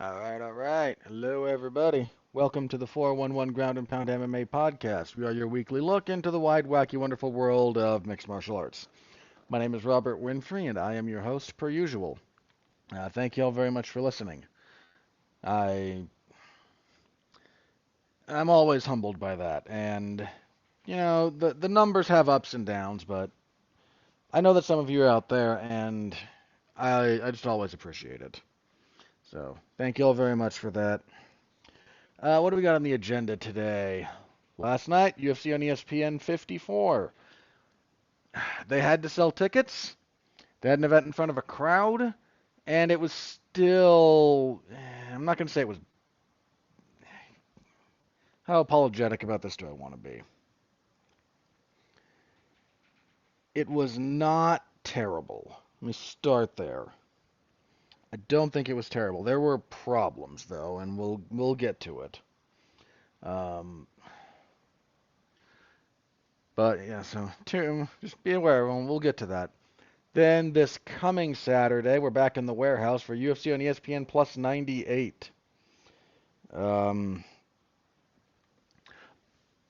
All right. Hello, everybody. Welcome to the 411 Ground and Pound MMA podcast. We are your weekly look into the wide, wacky, wonderful world of mixed martial arts. My name is Robert Winfrey, and I am your host per usual. Thank you all very much for listening. I I'm always humbled by that, and the numbers have ups and downs, but I know that some of you are out there, and I just always appreciate it. So thank you all very much for that. What do we got on the agenda today? Last night, UFC on ESPN 54. They had to sell tickets. They had an event in front of a crowd, and it was still. I'm not going to say it was. How apologetic about this do I want to be? It was not terrible. Let me start there. I don't think it was terrible. There were problems though, and we'll get to it. Um, but yeah, so just be aware, and we'll get to that. Then this coming Saturday, we're back in the warehouse for UFC on ESPN Plus 98. Um,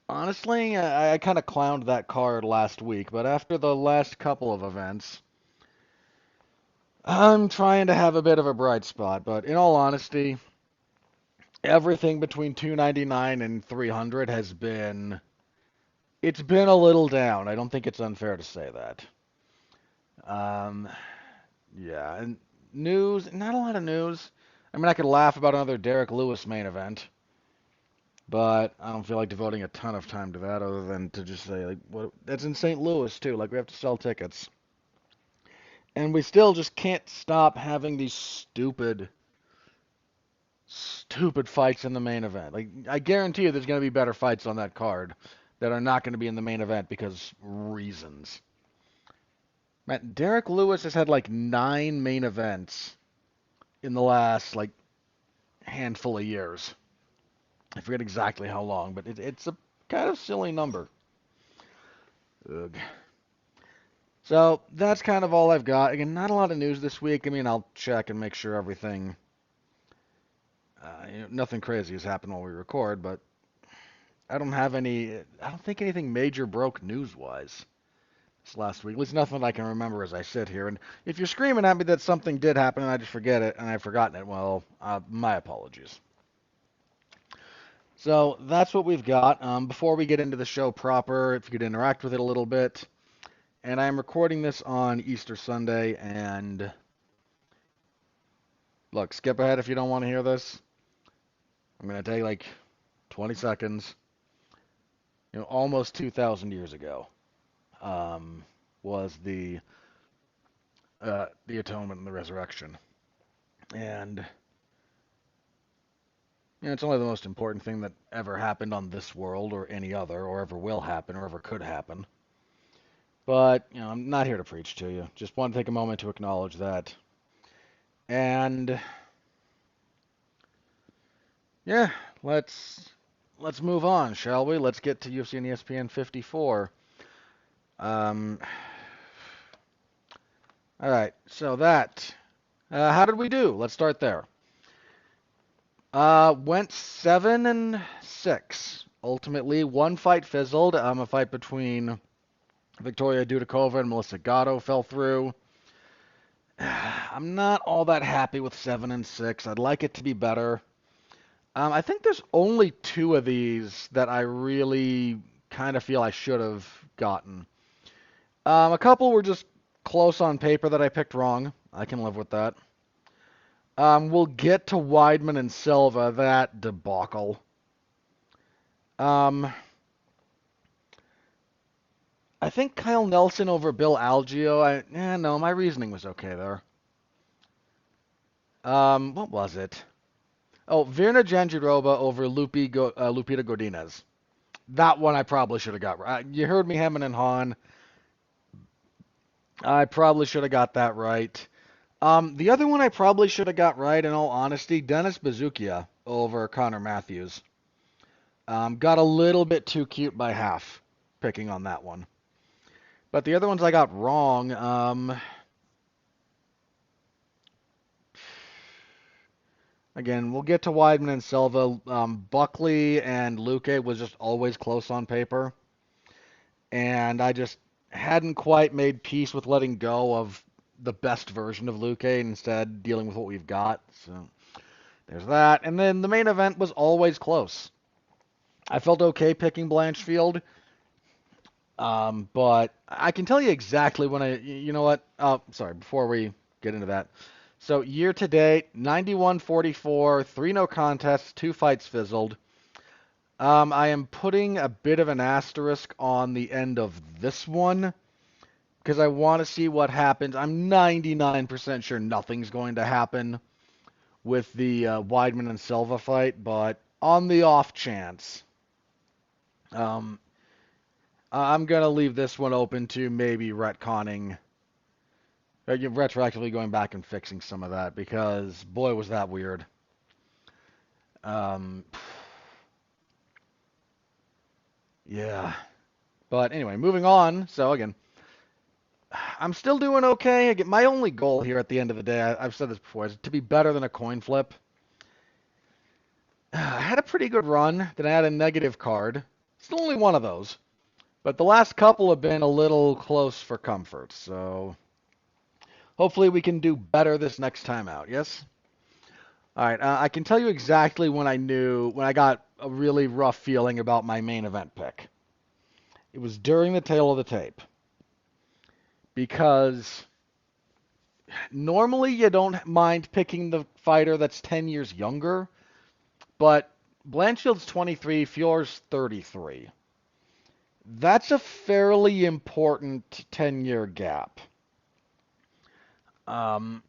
Honestly, I kind of clowned that card last week, but after the last couple of events, I'm trying to have a bit of a bright spot. But in all honesty, everything between 299 and 300 it's been a little down. I don't think it's unfair to say that. Um, yeah, and news, not a lot of news. I mean, I could laugh about another Derek Lewis main event. But I don't feel like devoting a ton of time to that other than to just say, like, what, that's in St. Louis, too. Like, we have to sell tickets. And we still just can't stop having these stupid fights in the main event. Like, I guarantee you there's going to be better fights on that card that are not going to be in the main event because reasons. Man, Derek Lewis has had like 9 main events in the last, like, handful of years. I forget exactly how long, but it's a kind of silly number. Ugh. So that's kind of all I've got. Again, not a lot of news this week. I mean, I'll check and make sure everything, nothing crazy has happened while we record, but I don't think anything major broke news-wise this last week. At least nothing I can remember as I sit here. And if you're screaming at me that something did happen and I just forget it and I've forgotten it, well, my apologies. So that's what we've got. Before we get into the show proper, if you could interact with it a little bit, and I'm recording this on Easter Sunday, and look, skip ahead if you don't want to hear this. I'm going to take like 20 seconds. Almost 2,000 years ago um, was the atonement and the resurrection, and it's only the most important thing that ever happened on this world, or any other, or ever will happen, or ever could happen. But I'm not here to preach to you. Just want to take a moment to acknowledge that, and yeah, let's move on, shall we? Let's get to UFC and ESPN 54. Um, all right, so that. How did we do? Let's start there. Went 7-6. Ultimately, one fight fizzled. A fight between Victoria Dudakova and Melissa Gatto fell through. I'm not all that happy with 7-6. I'd like it to be better. I think there's only 2 of these that I really kind of feel I should have gotten. A couple were just close on paper that I picked wrong. I can live with that. We'll get to Weidman and Silva, that debacle. Um, I think Kyle Nelson over Bill Algeo. No, my reasoning was okay there. What was it? Oh, Virna Jandiroba over Lupita Godinez. That one I probably should have got right. You heard me hemming and hawing. I probably should have got that right. The other one I probably should have got right, in all honesty, Dennis Bazukia over Connor Matthews. Got a little bit too cute by half picking on that one. But the other ones I got wrong. Again, we'll get to Weidman and Silva. Buckley and Luque was just always close on paper, and I just hadn't quite made peace with letting go of the best version of Luque and instead dealing with what we've got. So there's that. And then the main event was always close. I felt okay picking Blanchfield, but I can tell you exactly when you know what? Oh, sorry, before we get into that. So year to date, 91-44, 3 no contests, 2 fights fizzled. I am putting a bit of an asterisk on the end of this one because I want to see what happens. I'm 99% sure nothing's going to happen with the Weidman and Silva fight, but on the off chance, um, I'm going to leave this one open to maybe retconning, retroactively going back and fixing some of that because, boy, was that weird. Um, yeah. But anyway, moving on. So, again, I'm still doing okay. Again, my only goal here at the end of the day, I've said this before, is to be better than a coin flip. I had a pretty good run, then I had a negative card. Still only one of those. But the last couple have been a little close for comfort, so hopefully we can do better this next time out, yes? Alright, I can tell you exactly when I got a really rough feeling about my main event pick. It was during the tail of the tape. Because normally you don't mind picking the fighter that's 10 years younger, but Blanchfield's 23, Fior's 33. That's a fairly important 10-year gap. Um,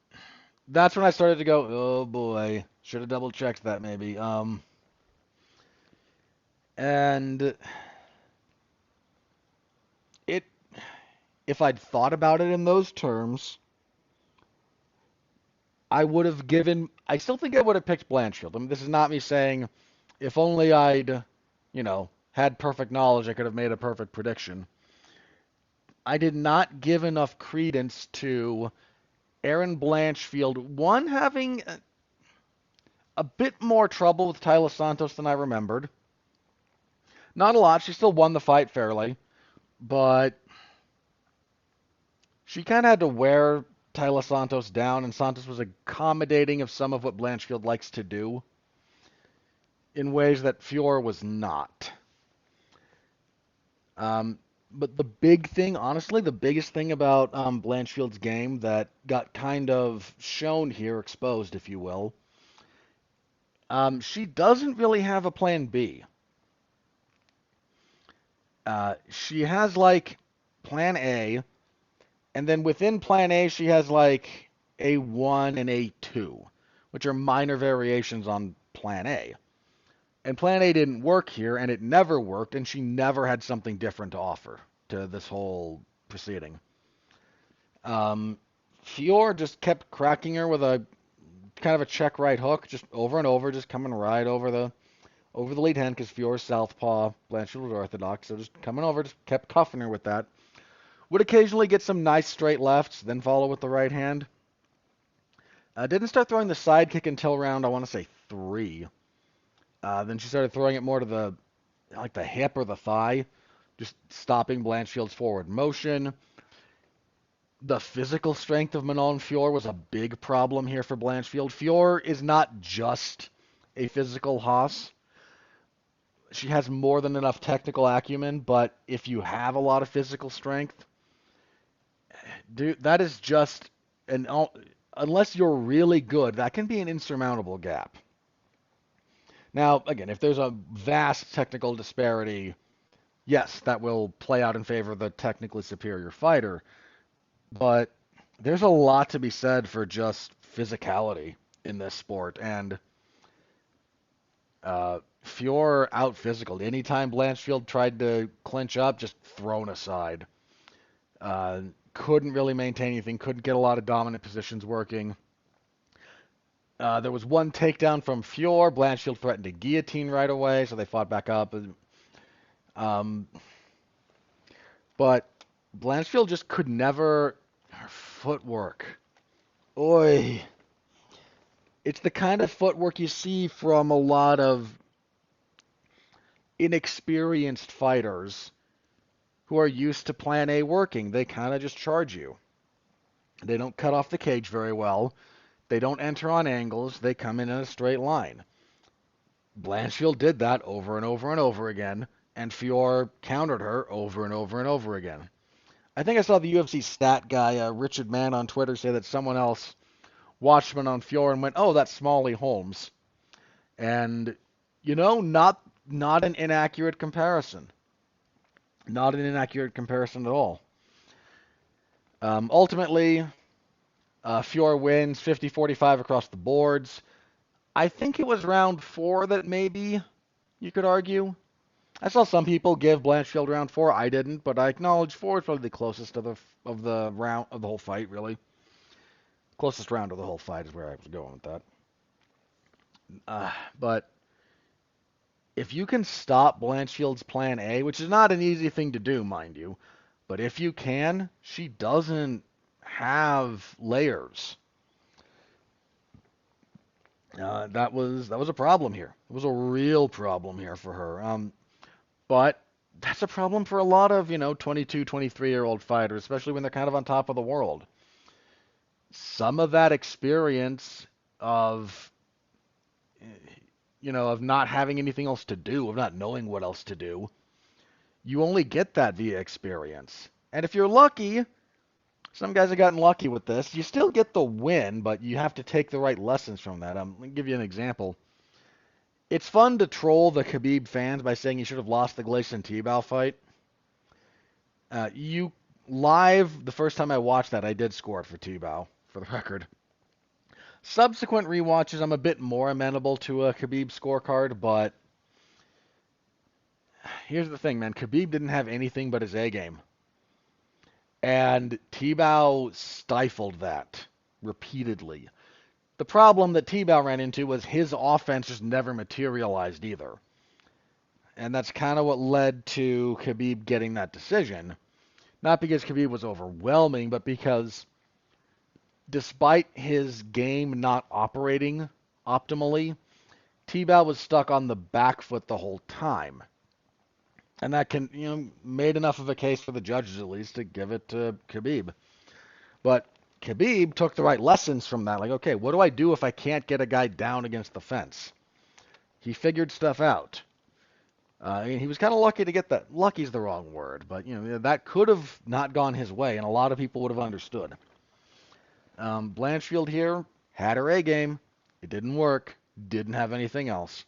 that's when I started to go, oh boy, should have double checked that maybe. And it, if I'd thought about it in those terms, I still think I would have picked Blanchfield. I mean, this is not me saying if only I'd, had perfect knowledge, I could have made a perfect prediction. I did not give enough credence to Aaron Blanchfield, one, having a bit more trouble with Tyler Santos than I remembered. Not a lot. She still won the fight fairly, but she kind of had to wear Tyler Santos down, and Santos was accommodating of some of what Blanchfield likes to do in ways that Fior was not. But the big thing, honestly, the biggest thing about Blanchfield's game that got kind of shown here, exposed, if you will, she doesn't really have a plan B. She has like plan A, and then within plan A, she has like A1 and A2, which are minor variations on plan A. And plan A didn't work here, and it never worked, and she never had something different to offer to this whole proceeding. Fior just kept cracking her with a kind of a check right hook, just over and over, just coming right over the lead hand because Fior's southpaw, Blanchard was orthodox, so just coming over, just kept cuffing her with that. Would occasionally get some nice straight lefts, then follow with the right hand. Didn't start throwing the side kick until round, I want to say 3. Then she started throwing it more to the hip or the thigh, just stopping Blanchfield's forward motion. The physical strength of Manon Fior was a big problem here for Blanchfield. Fior is not just a physical hoss. She has more than enough technical acumen, but if you have a lot of physical strength, dude, that is just unless you're really good, that can be an insurmountable gap. Now, again, if there's a vast technical disparity, yes, that will play out in favor of the technically superior fighter. But there's a lot to be said for just physicality in this sport, and Fior out physical. Anytime Blanchfield tried to clinch up, just thrown aside. Couldn't really maintain anything. Couldn't get a lot of dominant positions working. There was one takedown from Fior. Blanchfield threatened to guillotine right away, so they fought back up. Um, but Blanchfield just could never. Her footwork. Oi. It's the kind of footwork you see from a lot of inexperienced fighters who are used to plan A working. They kind of just charge you. They don't cut off the cage very well. They don't enter on angles. They come in a straight line. Blanchfield did that over and over and over again, and Fior countered her over and over and over again. I think I saw the UFC stat guy, Richard Mann, on Twitter say that someone else watched him on Fior and went, "Oh, that's Smalley Holmes," and not an inaccurate comparison. Not an inaccurate comparison at all. Ultimately, Fior wins 50-45 across the boards. I think it was round 4 that maybe you could argue. I saw some people give Blanchfield round 4. I didn't, but I acknowledge 4 is probably the closest of the round of the whole fight, really. Closest round of the whole fight is where I was going with that. But if you can stop Blanchfield's plan A, which is not an easy thing to do, mind you, but if you can, she doesn't have layers. That was a problem here. It was a real problem here for her. But that's a problem for a lot of 22, 23-year-old fighters, especially when they're kind of on top of the world. Some of that experience of of not having anything else to do, of not knowing what else to do, you only get that via experience. And if you're lucky, some guys have gotten lucky with this, you still get the win, but you have to take the right lessons from that. Let me give you an example. It's fun to troll the Khabib fans by saying he should have lost the Gleison-Tibau fight. You live, the first time I watched that, I did score it for Tibau, for the record. Subsequent rewatches, I'm a bit more amenable to a Khabib scorecard, but here's the thing, man. Khabib didn't have anything but his A game. And Tibau stifled that repeatedly. The problem that Tibau ran into was his offense just never materialized either. And that's kind of what led to Khabib getting that decision. Not because Khabib was overwhelming, but because despite his game not operating optimally, Tibau was stuck on the back foot the whole time. And that made enough of a case for the judges at least to give it to Khabib. But Khabib took the right lessons from that. Like, okay, what do I do if I can't get a guy down against the fence? He figured stuff out. He was kind of lucky to get that. Lucky's the wrong word, but that could have not gone his way, and a lot of people would have understood. Blanchfield here had her A game. It didn't work. Didn't have anything else.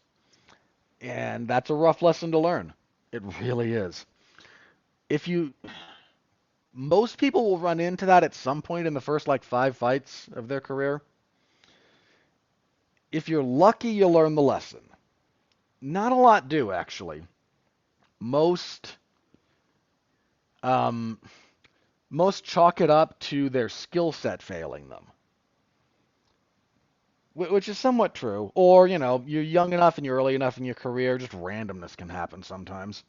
And that's a rough lesson to learn. It really is. Most people will run into that at some point in the first 5 fights of their career. If you're lucky, you'll learn the lesson. Not a lot do, actually. Most chalk it up to their skill set failing them, which is somewhat true. Or, you're young enough and you're early enough in your career, just randomness can happen sometimes.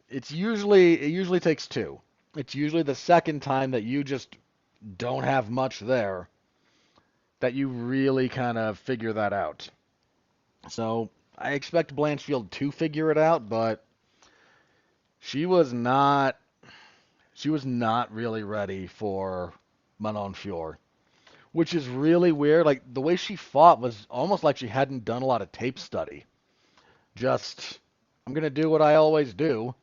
It usually takes 2. It's usually the second time that you just don't have much there that you really kind of figure that out. So I expect Blanchfield to figure it out, but she was not really ready for Manon Fior, which is really weird. Like, the way she fought was almost like she hadn't done a lot of tape study. Just, I'm going to do what I always do,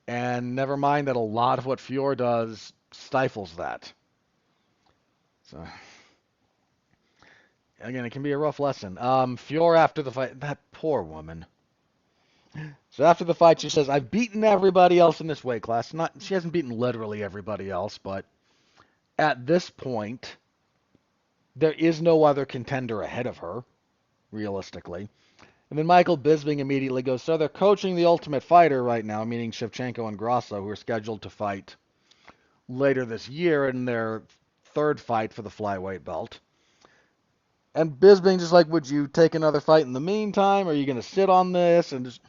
and never mind that a lot of what Fior does stifles that. So, again, it can be a rough lesson. Fior, after the fight, that poor woman. So after the fight, she says, "I've beaten everybody else in this weight class." She hasn't beaten literally everybody else, but at this point, there is no other contender ahead of her, realistically. And then Michael Bisping immediately goes, "So they're coaching the Ultimate Fighter right now," meaning Shevchenko and Grasso, who are scheduled to fight later this year in their third fight for the flyweight belt. And Bisping just like, "Would you take another fight in the meantime? Are you going to sit on this?" And just,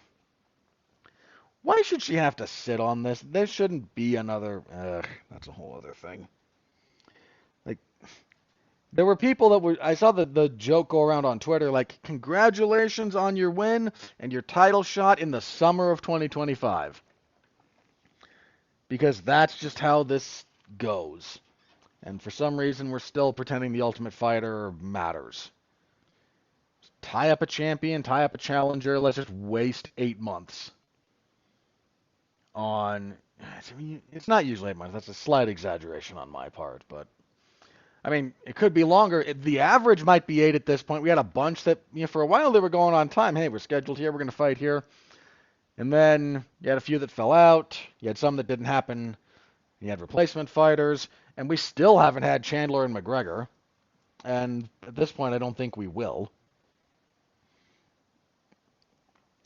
why should she have to sit on this? There shouldn't be another. That's a whole other thing. Like, There were people that were. I saw the joke go around on Twitter, like, congratulations on your win and your title shot in the summer of 2025. Because that's just how this goes. And for some reason, we're still pretending the Ultimate Fighter matters. Tie up a champion, tie up a challenger. Let's just waste 8 months on. It's not usually 8 months. That's a slight exaggeration on my part, but I mean, it could be longer. The average might be 8 at this point. We had a bunch that, for a while they were going on time. Hey, we're scheduled here. We're going to fight here. And then you had a few that fell out. You had some that didn't happen. You had replacement fighters. And we still haven't had Chandler and McGregor. And at this point, I don't think we will.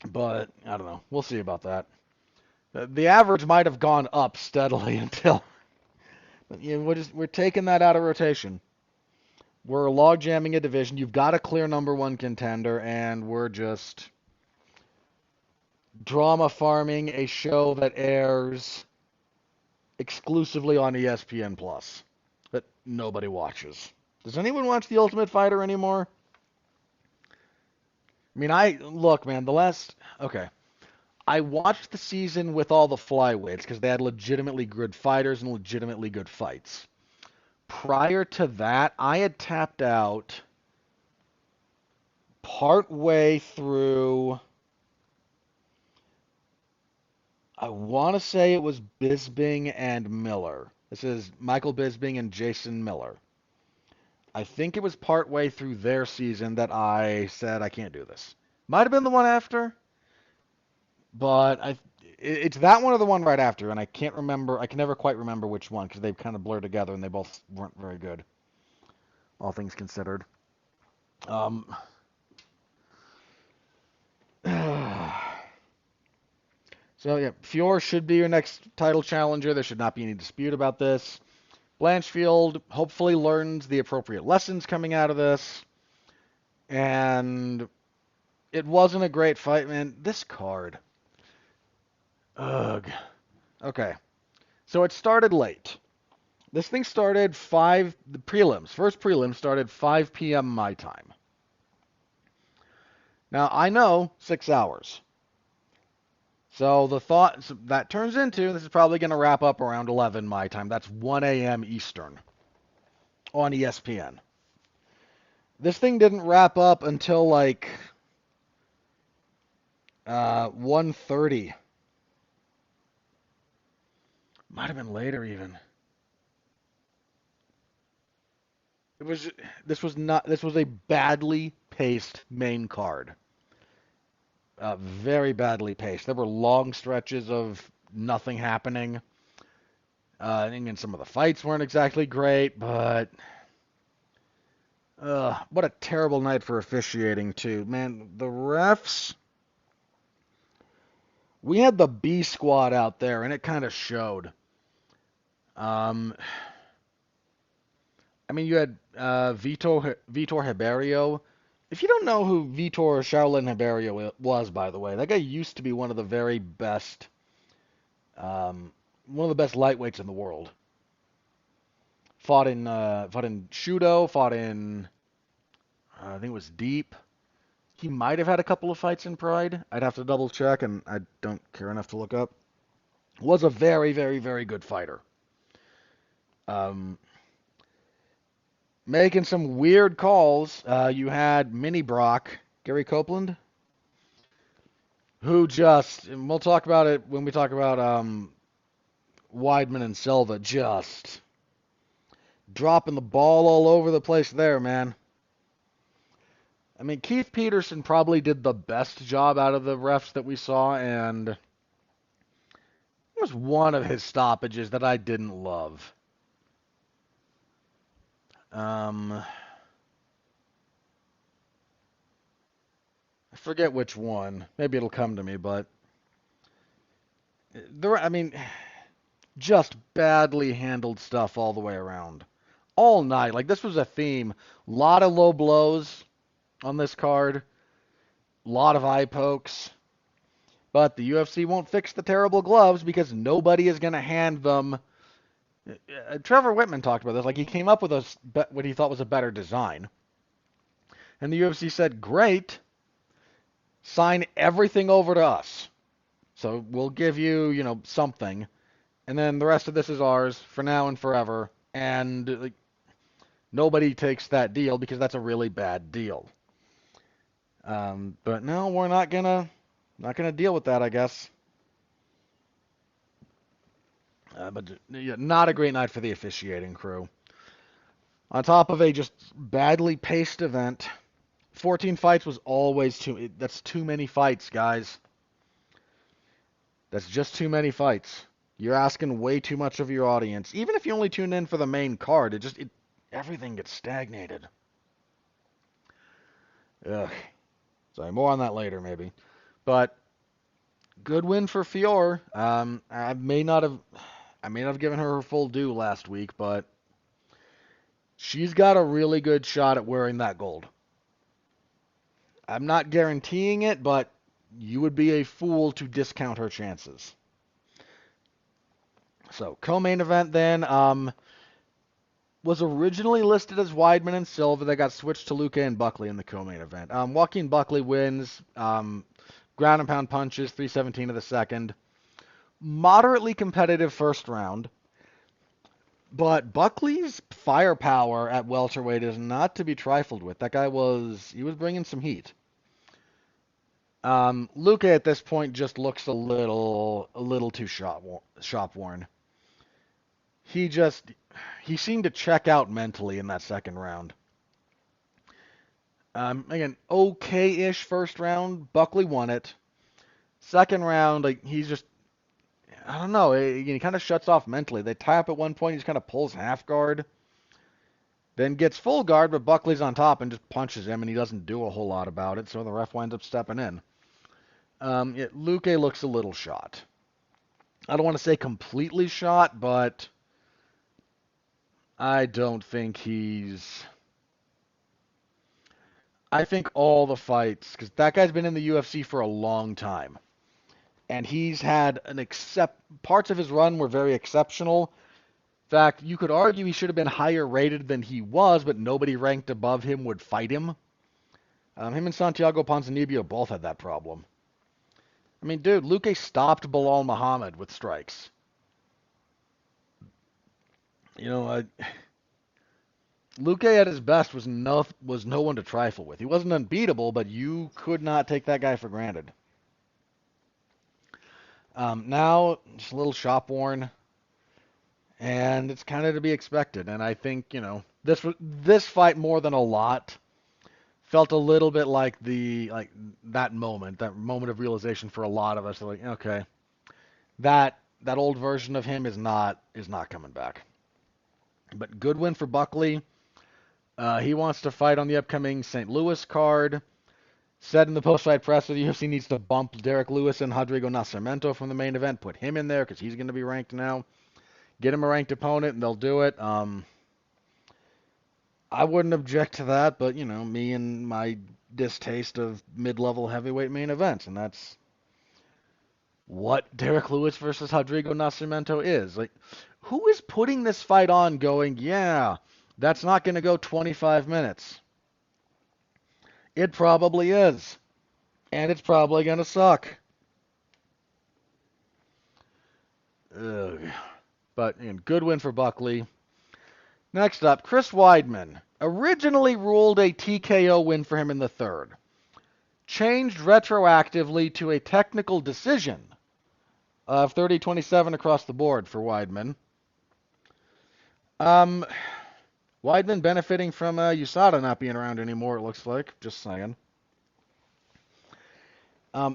But I don't know. We'll see about that. The average might have gone up steadily until we're taking that out of rotation. We're log jamming a division. You've got a clear number one contender, and we're just drama farming a show that airs exclusively on ESPN Plus that nobody watches. Does anyone watch The Ultimate Fighter anymore? I mean, look, man. Okay. I watched the season with all the flyweights because they had legitimately good fighters and legitimately good fights. Prior to that, I had tapped out partway through. I want to say it was Bisping and Miller. This is Michael Bisping and Jason Miller. I think it was partway through their season that I said I can't do this. Might have been the one after, but it's that one or the one right after, and I can't remember. I can never quite remember which one because they kind of blur together and they both weren't very good, all things considered. Um, so yeah, Fior should be your next title challenger. There should not be any dispute about this. Blanchfield hopefully learns the appropriate lessons coming out of this, and it wasn't a great fight, man. This card. Ugh. Okay. So it started late. This thing started the prelims. First prelim started 5 p.m. my time. Now, I know 6 hours. So that turns into, this is probably going to wrap up around 11 my time. That's 1 a.m. Eastern on ESPN. This thing didn't wrap up until like 1:30. Might have been later even. This was a badly paced main card. Very badly paced. There were long stretches of nothing happening. And some of the fights weren't exactly great, but what a terrible night for officiating too. Man, the refs, we had the B squad out there and it kind of showed. I mean, you had Vitor Ribeiro. If you don't know who Vitor Shaolin Ribeiro was, by the way, that guy used to be one of the very best, one of the best lightweights in the world. Fought in Shudo, fought in I think it was Deep. He might have had a couple of fights in Pride. I'd have to double check, and I don't care enough to look up. Was a very, very, very good fighter. Um, Making some weird calls. You had Mini Brock, Gary Copeland, who and we'll talk about it when we talk about Weidman and Silva, just dropping the ball all over the place there, man. I mean, Keith Peterson probably did the best job out of the refs that we saw, and it was one of his stoppages that I didn't love. I forget which one. Maybe it'll come to me, but I mean, just badly handled stuff all the way around. All night. Like, this was a theme. A lot of low blows on this card. A lot of eye pokes. But the UFC won't fix the terrible gloves because nobody is going to hand them Trevor Whitman talked about this. Like, he came up with what he thought was a better design, and the UFC said, "Great, sign everything over to us. So we'll give you, something, and then the rest of this is ours for now and forever." And like, nobody takes that deal because that's a really bad deal. But no, we're not gonna deal with that, I guess. But yeah, not a great night for the officiating crew. On top of a just badly paced event, 14 fights was always that's too many fights, guys. That's just too many fights. You're asking way too much of your audience. Even if you only tune in for the main card, everything gets stagnated. Ugh. Sorry, more on that later maybe. But good win for Fior. I may not have given her full due last week, but she's got a really good shot at wearing that gold. I'm not guaranteeing it, but you would be a fool to discount her chances. So, co-main event then was originally listed as Weidman and Silva. They got switched to Luque and Buckley in the co-main event. Joaquin Buckley wins. Ground and pound punches, 3:17 of the second. Moderately competitive first round. But Buckley's firepower at welterweight is not to be trifled with. That guy he was bringing some heat. Luque at this point just looks a little too shop worn. He seemed to check out mentally in that second round. Again, okay-ish first round. Buckley won it. Second round, like I don't know. He kind of shuts off mentally. They tie up at one point. He just kind of pulls half guard, then gets full guard, but Buckley's on top and just punches him, and he doesn't do a whole lot about it. So the ref winds up stepping in. Luque looks a little shot. I don't want to say completely shot, but I don't think I think all the fights, because that guy's been in the UFC for a long time, and he's had parts of his run were very exceptional. In fact, you could argue he should have been higher rated than he was, but nobody ranked above him would fight him. Him and Santiago Ponzinibbio both had that problem. I mean, dude, Luque stopped Bilal Muhammad with strikes. You know, Luque at his best was no one to trifle with. He wasn't unbeatable, but you could not take that guy for granted. Now, just a little shop worn, and it's kind of to be expected. And I think this fight more than a lot felt a little bit like that moment of realization for a lot of us. Like, okay, that old version of him is not coming back. But good win for Buckley. He wants to fight on the upcoming St. Louis card. Said in the post-fight presser, the UFC needs to bump Derek Lewis and Rodrigo Nascimento from the main event, put him in there because he's going to be ranked now. Get him a ranked opponent, and they'll do it. I wouldn't object to that, but me and my distaste of mid-level heavyweight main events, and that's what Derek Lewis versus Rodrigo Nascimento is. Like, who is putting this fight on going, yeah, that's not going to go 25 minutes? It probably is. And it's probably going to suck. Ugh. But good win for Buckley. Next up, Chris Weidman. Originally ruled a TKO win for him in the third. Changed retroactively to a technical decision of 30-27 across the board for Weidman. Weidman benefiting from USADA not being around anymore, it looks like. Just saying.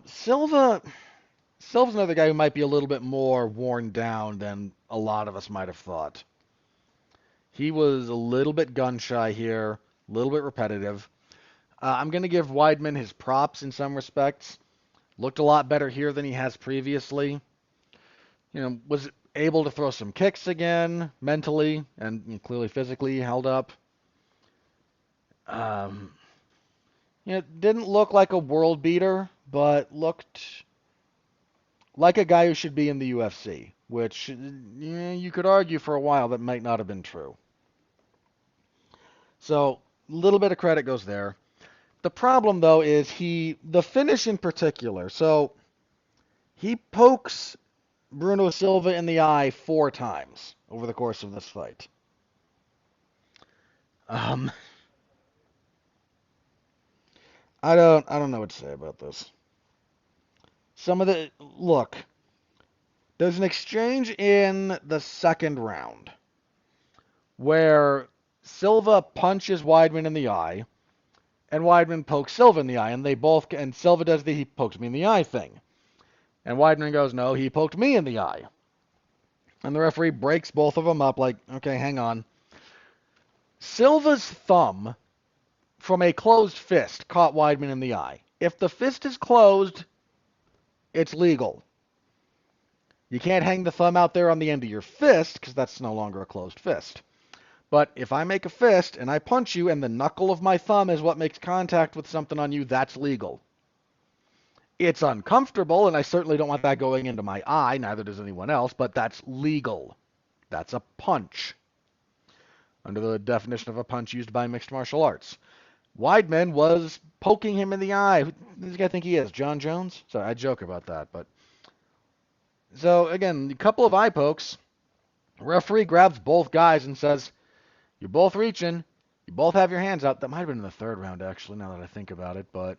Silva's another guy who might be a little bit more worn down than a lot of us might have thought. He was a little bit gun-shy here, a little bit repetitive. I'm going to give Weidman his props in some respects. Looked a lot better here than he has previously. Was able to throw some kicks again, mentally, and clearly physically held up. Didn't look like a world beater, but looked like a guy who should be in the UFC, which you could argue for a while that might not have been true. So, a little bit of credit goes there. The problem, though, is the finish in particular. So, he pokes Bruno Silva in the eye 4 times over the course of this fight. Um, I don't know what to say about this. Look, there's an exchange in the second round where Silva punches Weidman in the eye, and Weidman pokes Silva in the eye, and Silva does the he pokes me in the eye thing. And Weidman goes, no, he poked me in the eye. And the referee breaks both of them up like, okay, hang on. Silva's thumb from a closed fist caught Weidman in the eye. If the fist is closed, it's legal. You can't hang the thumb out there on the end of your fist because that's no longer a closed fist. But if I make a fist and I punch you and the knuckle of my thumb is what makes contact with something on you, that's legal. It's uncomfortable, and I certainly don't want that going into my eye, neither does anyone else, but that's legal. That's a punch, under the definition of a punch used by mixed martial arts. Weidman was poking him in the eye. Who does this guy think he is? John Jones? Sorry, I joke about that, but... So, again, a couple of eye pokes. Referee grabs both guys and says, you're both reaching. You both have your hands out. That might have been in the third round, actually, now that I think about it, but...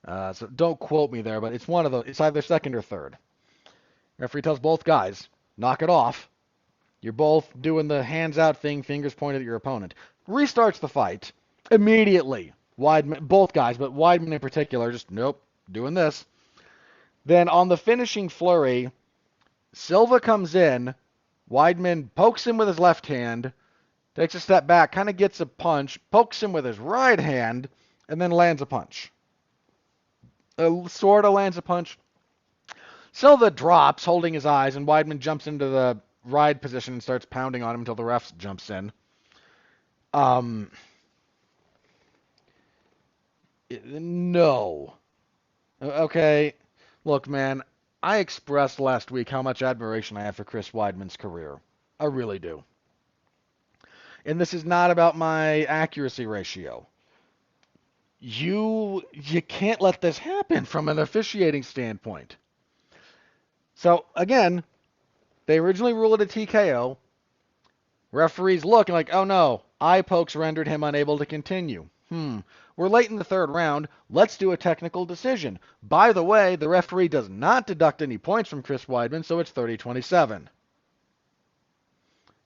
so don't quote me there, but it's either second or third. Referee tells both guys, knock it off. You're both doing the hands out thing, fingers pointed at your opponent. Restarts the fight immediately. Weidman, both guys, but Weidman in particular, just nope, doing this. Then on the finishing flurry, Silva comes in. Weidman pokes him with his left hand, takes a step back, kind of gets a punch, pokes him with his right hand, and then lands a punch. Sort of lands a punch. Silva drops, holding his eyes, and Weidman jumps into the ride position and starts pounding on him until the ref jumps in. No. Okay. Look, man, I expressed last week how much admiration I have for Chris Weidman's career. I really do. And this is not about my accuracy ratio. You can't let this happen from an officiating standpoint. So, again, they originally ruled it a TKO. Referees look and like, oh no, eye pokes rendered him unable to continue. We're late in the third round. Let's do a technical decision. By the way, the referee does not deduct any points from Chris Weidman, so it's 30-27.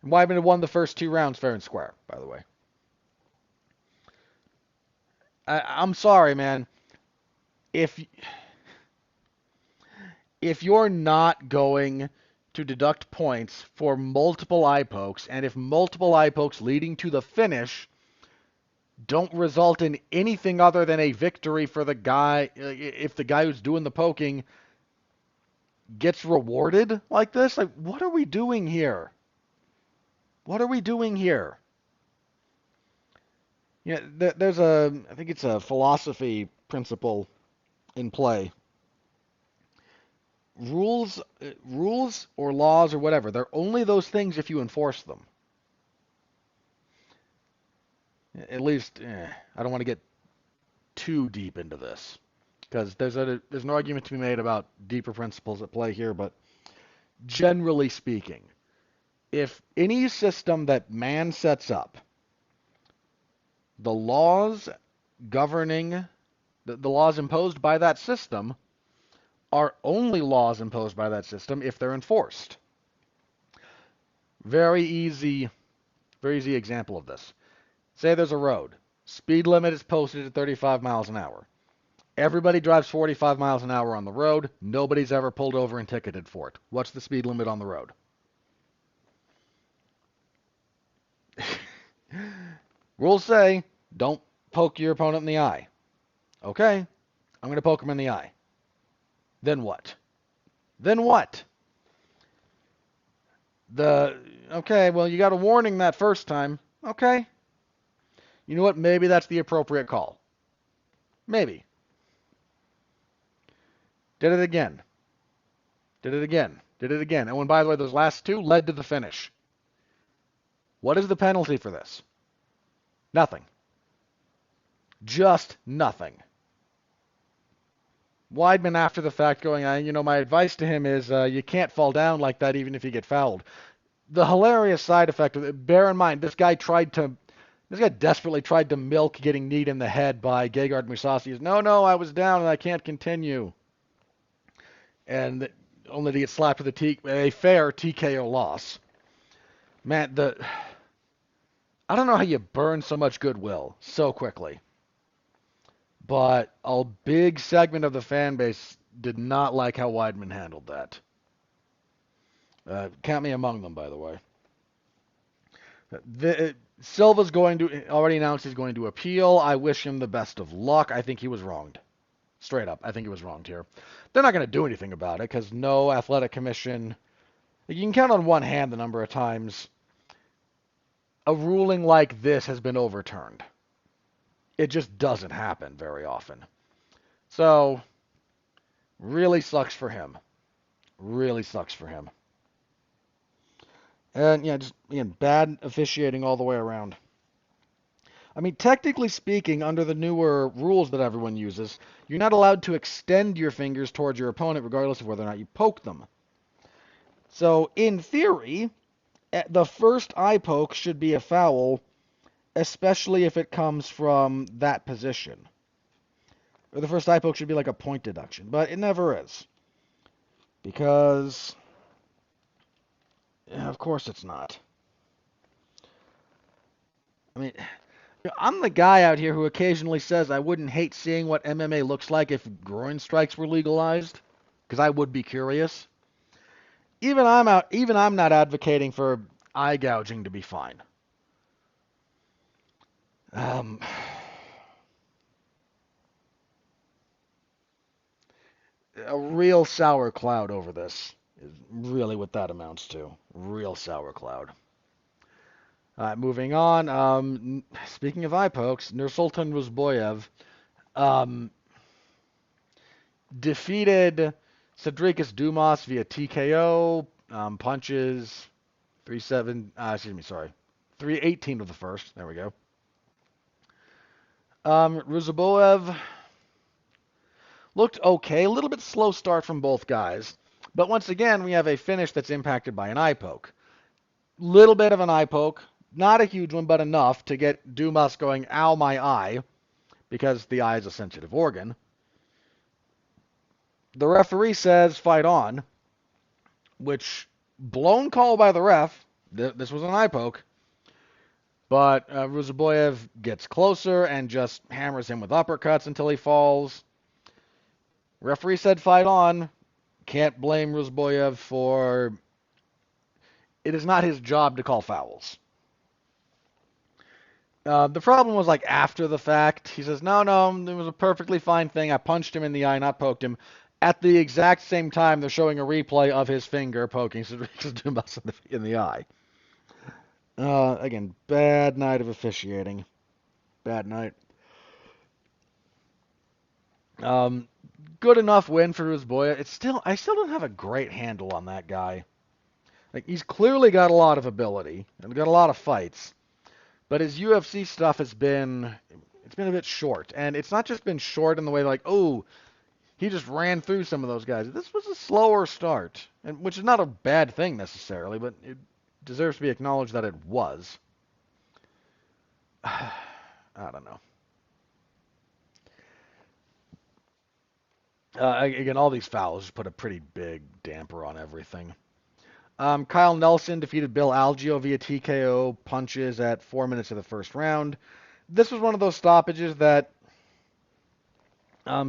Weidman had won the first 2 rounds fair and square, by the way. I'm sorry, man. If you're not going to deduct points for multiple eye pokes, and if multiple eye pokes leading to the finish don't result in anything other than a victory for the guy, if the guy who's doing the poking gets rewarded like this, like, what are we doing here? What are we doing here? Yeah, there's I think it's a philosophy principle in play. Rules or laws or whatever, they're only those things if you enforce them. At least, I don't want to get too deep into this because there's an argument to be made about deeper principles at play here, but generally speaking, if any system that man sets up, the laws governing, the laws imposed by that system are only laws imposed by that system if they're enforced. Very easy example of this. Say there's a road. Speed limit is posted at 35 miles an hour. Everybody drives 45 miles an hour on the road. Nobody's ever pulled over and ticketed for it. What's the speed limit on the road? Rules say, don't poke your opponent in the eye. Okay, I'm going to poke him in the eye. Then what? Okay, well, you got a warning that first time. Okay. You know what? Maybe that's the appropriate call. Maybe. Did it again. Did it again. Did it again. And when, by the way, those last two led to the finish. What is the penalty for this? Nothing. Just nothing. Weidman, after the fact, going, my advice to him is you can't fall down like that even if you get fouled. The hilarious side effect of it, bear in mind, this guy desperately tried to milk getting kneed in the head by Gegard Mousasi. No, I was down and I can't continue. And only to get slapped with a fair TKO loss. Man, I don't know how you burn so much goodwill so quickly. But a big segment of the fan base did not like how Weidman handled that. Count me among them, by the way. Silva's already announced he's going to appeal. I wish him the best of luck. I think he was wronged. Straight up, I think he was wronged here. They're not going to do anything about it because no athletic commission. You can count on one hand the number of times a ruling like this has been overturned. It just doesn't happen very often. So, really sucks for him. Really sucks for him. And yeah, just again, bad officiating all the way around. I mean, technically speaking, under the newer rules that everyone uses, you're not allowed to extend your fingers towards your opponent regardless of whether or not you poke them. So, in theory, the first eye poke should be a foul, especially if it comes from that position. Or the first eye poke should be like a point deduction, but it never is. Because, of course it's not. I mean, I'm the guy out here who occasionally says I wouldn't hate seeing what MMA looks like if groin strikes were legalized, because I would be curious. Even I'm not advocating for eye gouging to be fine. A real sour cloud over this is really what that amounts to. Real sour cloud. Moving on. Speaking of eye pokes, Nursultan Ruzboyev defeated Cedricus Dumas via TKO, punches, 318 of the first. There we go. Ruzboyev looked okay, a little bit slow start from both guys, but once again we have a finish that's impacted by an eye poke. Little bit of an eye poke. Not a huge one, but enough to get Dumas going, ow, my eye, because the eye is a sensitive organ. The referee says, fight on, which, blown call by the ref. This was an eye poke. But Ruzboyev gets closer and just hammers him with uppercuts until he falls. Referee said, fight on. Can't blame Ruzboyev for... It is not his job to call fouls. The problem was after the fact. He says, no, it was a perfectly fine thing. I punched him in the eye, not poked him. At the exact same time, they're showing a replay of his finger poking Dumas in the eye. Again, bad night of officiating. Bad night. Good enough win for Ruzboyev. I still don't have a great handle on that guy. He's clearly got a lot of ability and got a lot of fights. But his UFC stuff it's been a bit short. And it's not just been short in the way he just ran through some of those guys. This was a slower start, which is not a bad thing necessarily, but it deserves to be acknowledged that it was. I don't know. Again, all these fouls just put a pretty big damper on everything. Kyle Nelson defeated Bill Algeo via TKO punches at 4 minutes of the first round. This was one of those stoppages that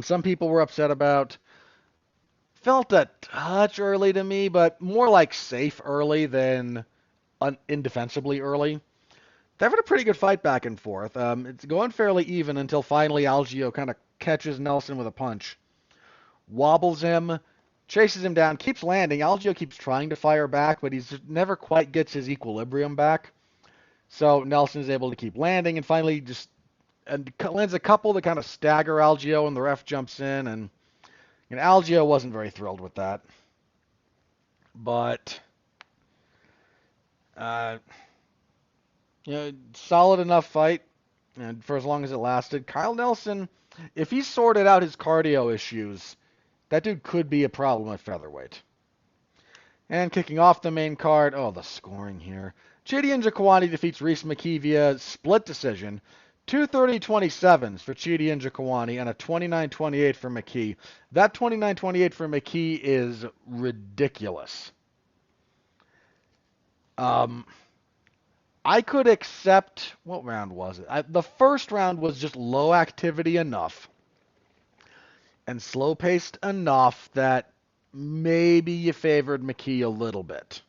some people were upset about. Felt a touch early to me, but more like safe early than indefensibly early. They've had a pretty good fight back and forth. It's going fairly even until finally Algeo kind of catches Nelson with a punch. Wobbles him, chases him down, keeps landing. Algeo keeps trying to fire back, but he never quite gets his equilibrium back. So Nelson is able to keep landing and finally just lands a couple that kind of stagger Algeo, and the ref jumps in and And Algio wasn't very thrilled with that. But, uh, solid enough fight and for as long as it lasted. Kyle Nelson, if he sorted out his cardio issues, that dude could be a problem at featherweight. And kicking off the main card, oh, the scoring here. Chidi Njokuani defeats Reese McKee via split decision. 230-27s for Chidi Njokuani and a 29-28 for McKee. That 29-28 for McKee is ridiculous. I could accept, what round was it? The first round was just low activity enough and slow paced enough that maybe you favored McKee a little bit.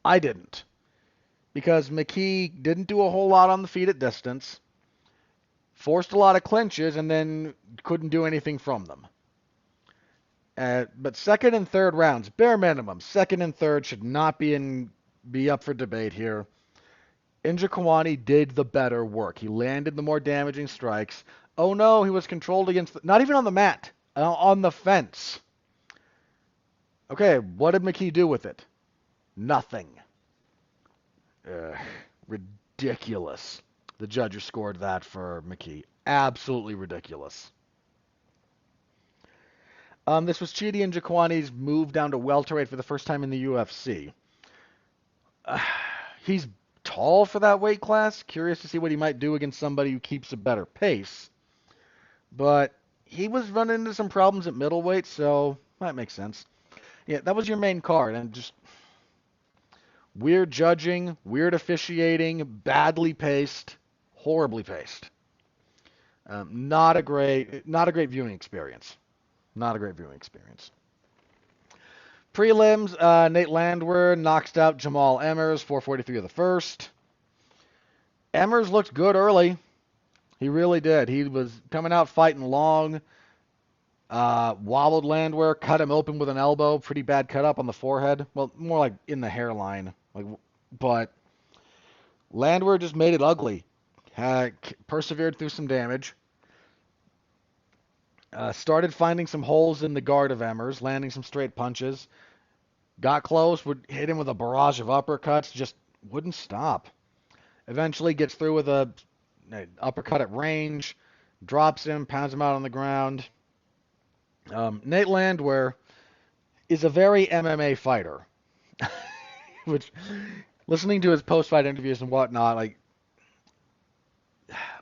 I didn't, because McKee didn't do a whole lot on the feet at distance, forced a lot of clinches, and then couldn't do anything from them. But second and third rounds, bare minimum, second and third should not be up for debate here. Njokuani did the better work. He landed the more damaging strikes. Oh no, he was controlled against, not even on the mat, on the fence. Okay, what did McKee do with it? Nothing. Ridiculous. The judges scored that for McKee. Absolutely ridiculous. This was Chidi Njokuani's move down to welterweight for the first time in the UFC. He's tall for that weight class. Curious to see what he might do against somebody who keeps a better pace. But he was running into some problems at middleweight, so that makes sense. Yeah, that was your main card, and just weird judging, weird officiating, badly paced, horribly paced. Not a great viewing experience. Not a great viewing experience. Prelims, Nate Landwehr knocked out Jamal Emmers, 4:43 of the first. Emmers looked good early. He really did. He was coming out fighting long. Wobbled Landwehr, cut him open with an elbow. Pretty bad cut up on the forehead. Well, more like in the hairline. But Landwehr just made it ugly. Persevered through some damage. Started finding some holes in the guard of Emmers, landing some straight punches. Got close, would hit him with a barrage of uppercuts, just wouldn't stop. Eventually gets through with an uppercut at range, drops him, pounds him out on the ground. Nate Landwehr is a very MMA fighter, which, listening to his post-fight interviews and whatnot, like,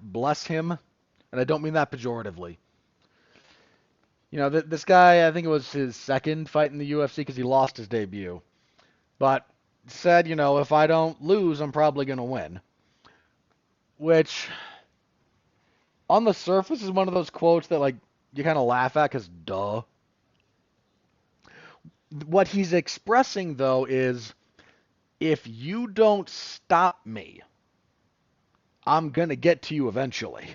bless him, and I don't mean that pejoratively. This guy, I think it was his second fight in the UFC because he lost his debut. But said, if I don't lose, I'm probably going to win. Which, on the surface, is one of those quotes that, like, you kind of laugh at because, duh. What he's expressing, though, is if you don't stop me, I'm going to get to you eventually.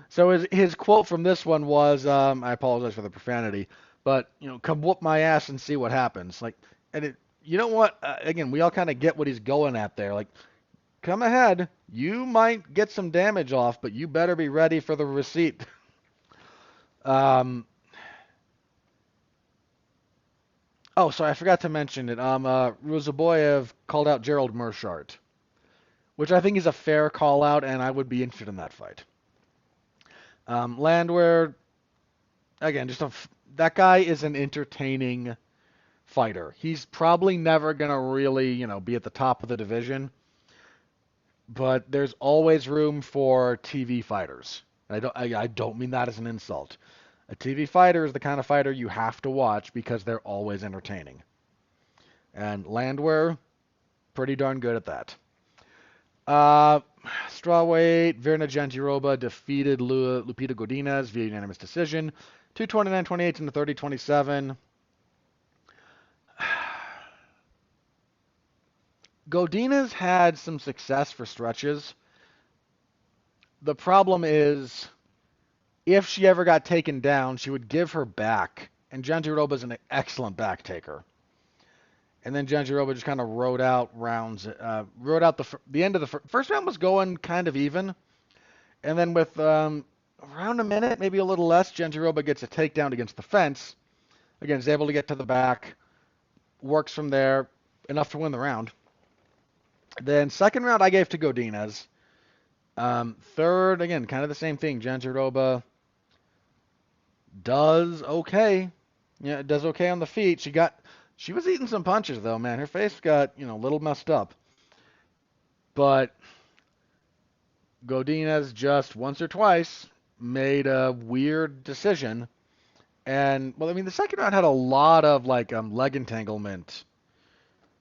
So his quote from this one was, I apologize for the profanity, but, come whoop my ass and see what happens. Like, and you know what? Again, we all kind of get what he's going at there. Like, come ahead. You might get some damage off, but you better be ready for the receipt. Oh, sorry, I forgot to mention it. Ruzaboyev called out Gerald Meerschaert, which I think is a fair call out, and I would be interested in that fight. Landwehr, again, that guy is an entertaining fighter. He's probably never gonna really, be at the top of the division, but there's always room for TV fighters. I don't mean that as an insult. A TV fighter is the kind of fighter you have to watch because they're always entertaining. And Landwehr, pretty darn good at that. Strawweight, Virna Jandiroba defeated Lupita Godinez via unanimous decision. 229-28 and 30-27. Godinez had some success for stretches. The problem is, if she ever got taken down, she would give her back. And Jandiroba is an excellent back taker. And then Jandiroba just kind of rode out rounds. Rode out the end of the first round was going kind of even. And then with around a minute, maybe a little less, Genjiroba gets a takedown against the fence. Again, is able to get to the back, works from there, enough to win the round. Then second round I gave to Godinez. Third, again, kind of the same thing. Genjiroba does okay. Yeah, does okay on the feet. She was eating some punches though, man. Her face got, a little messed up. But Godinez just once or twice made a weird decision. And well, I mean, the second round had a lot of like leg entanglement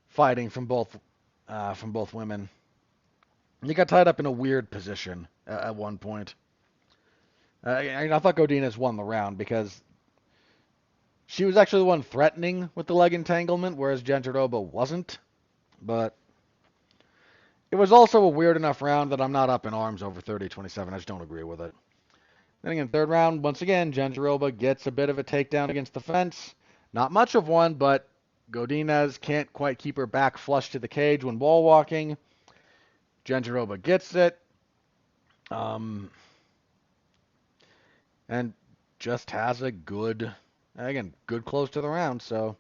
fighting from both women. He got tied up in a weird position at one point. I thought Godinez won the round because she was actually the one threatening with the leg entanglement, whereas Genjiroba wasn't. But it was also a weird enough round that I'm not up in arms over 30-27. I just don't agree with it. Then again, third round, once again, Genjiroba gets a bit of a takedown against the fence. Not much of one, but Godinez can't quite keep her back flush to the cage when wall walking. Genjiroba gets it. And just has a good, again, good close to the round. So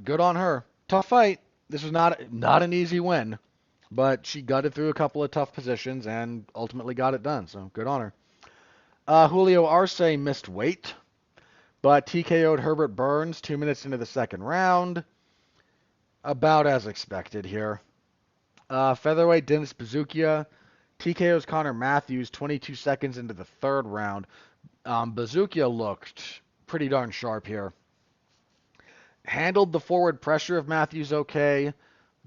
good on her. Tough fight. This was not an easy win, but she gutted through a couple of tough positions and ultimately got it done. So good on her. Julio Arce missed weight, but TKO'd Herbert Burns 2 minutes into the second round. About as expected here. Featherweight Dennis Bazookia TKO's Connor Matthews 22 seconds into the third round. Bazookia looked pretty darn sharp here. Handled the forward pressure of Matthews okay.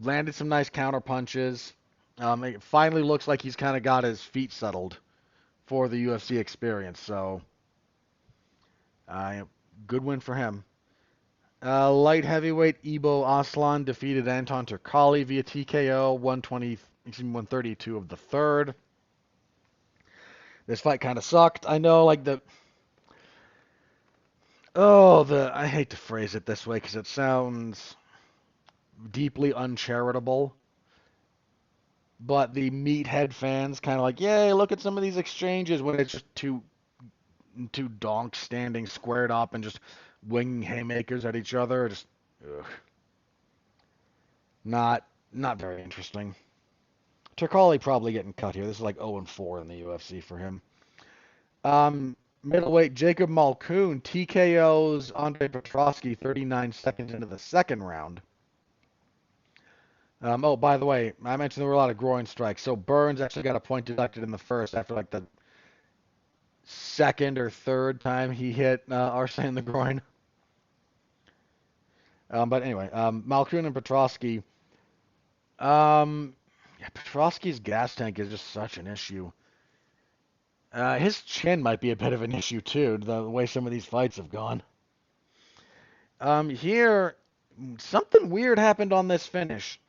Landed some nice counter punches. It finally looks like he's kind of got his feet settled for the UFC experience. So, good win for him. Light heavyweight Ibo Aslan defeated Anton Turkali via TKO 132 of the third. This fight kind of sucked. I know, like I hate to phrase it this way because it sounds deeply uncharitable, but the meathead fans kind of like, yay, look at some of these exchanges when it's just two donks standing squared up and just winging haymakers at each other. Just, ugh. Not very interesting. Turkali probably getting cut here. This is like 0-4 in the UFC for him. Middleweight Jacob Malkoun TKO's Andre Petrosky 39 seconds into the second round. By the way, I mentioned there were a lot of groin strikes. So Burns actually got a point deducted in the first after like the second or third time he hit Arce in the groin. But anyway, Malkoun and Petrosky. Petrosky's gas tank is just such an issue. His chin might be a bit of an issue too, the way some of these fights have gone. Here, something weird happened on this finish.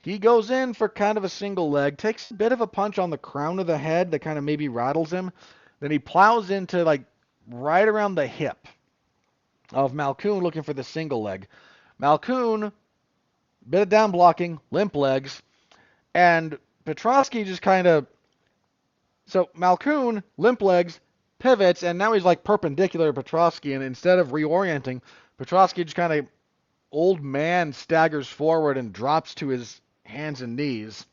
He goes in for kind of a single leg, takes a bit of a punch on the crown of the head that kind of maybe rattles him. Then he plows into like right around the hip of Malkoun looking for the single leg. Malkoun, bit of down blocking, limp legs, and Petrosky just kind of... So Malkoun, limp legs, pivots, and now he's like perpendicular to Petrosky, and instead of reorienting, Petrosky just kind of old man staggers forward and drops to his hands and knees.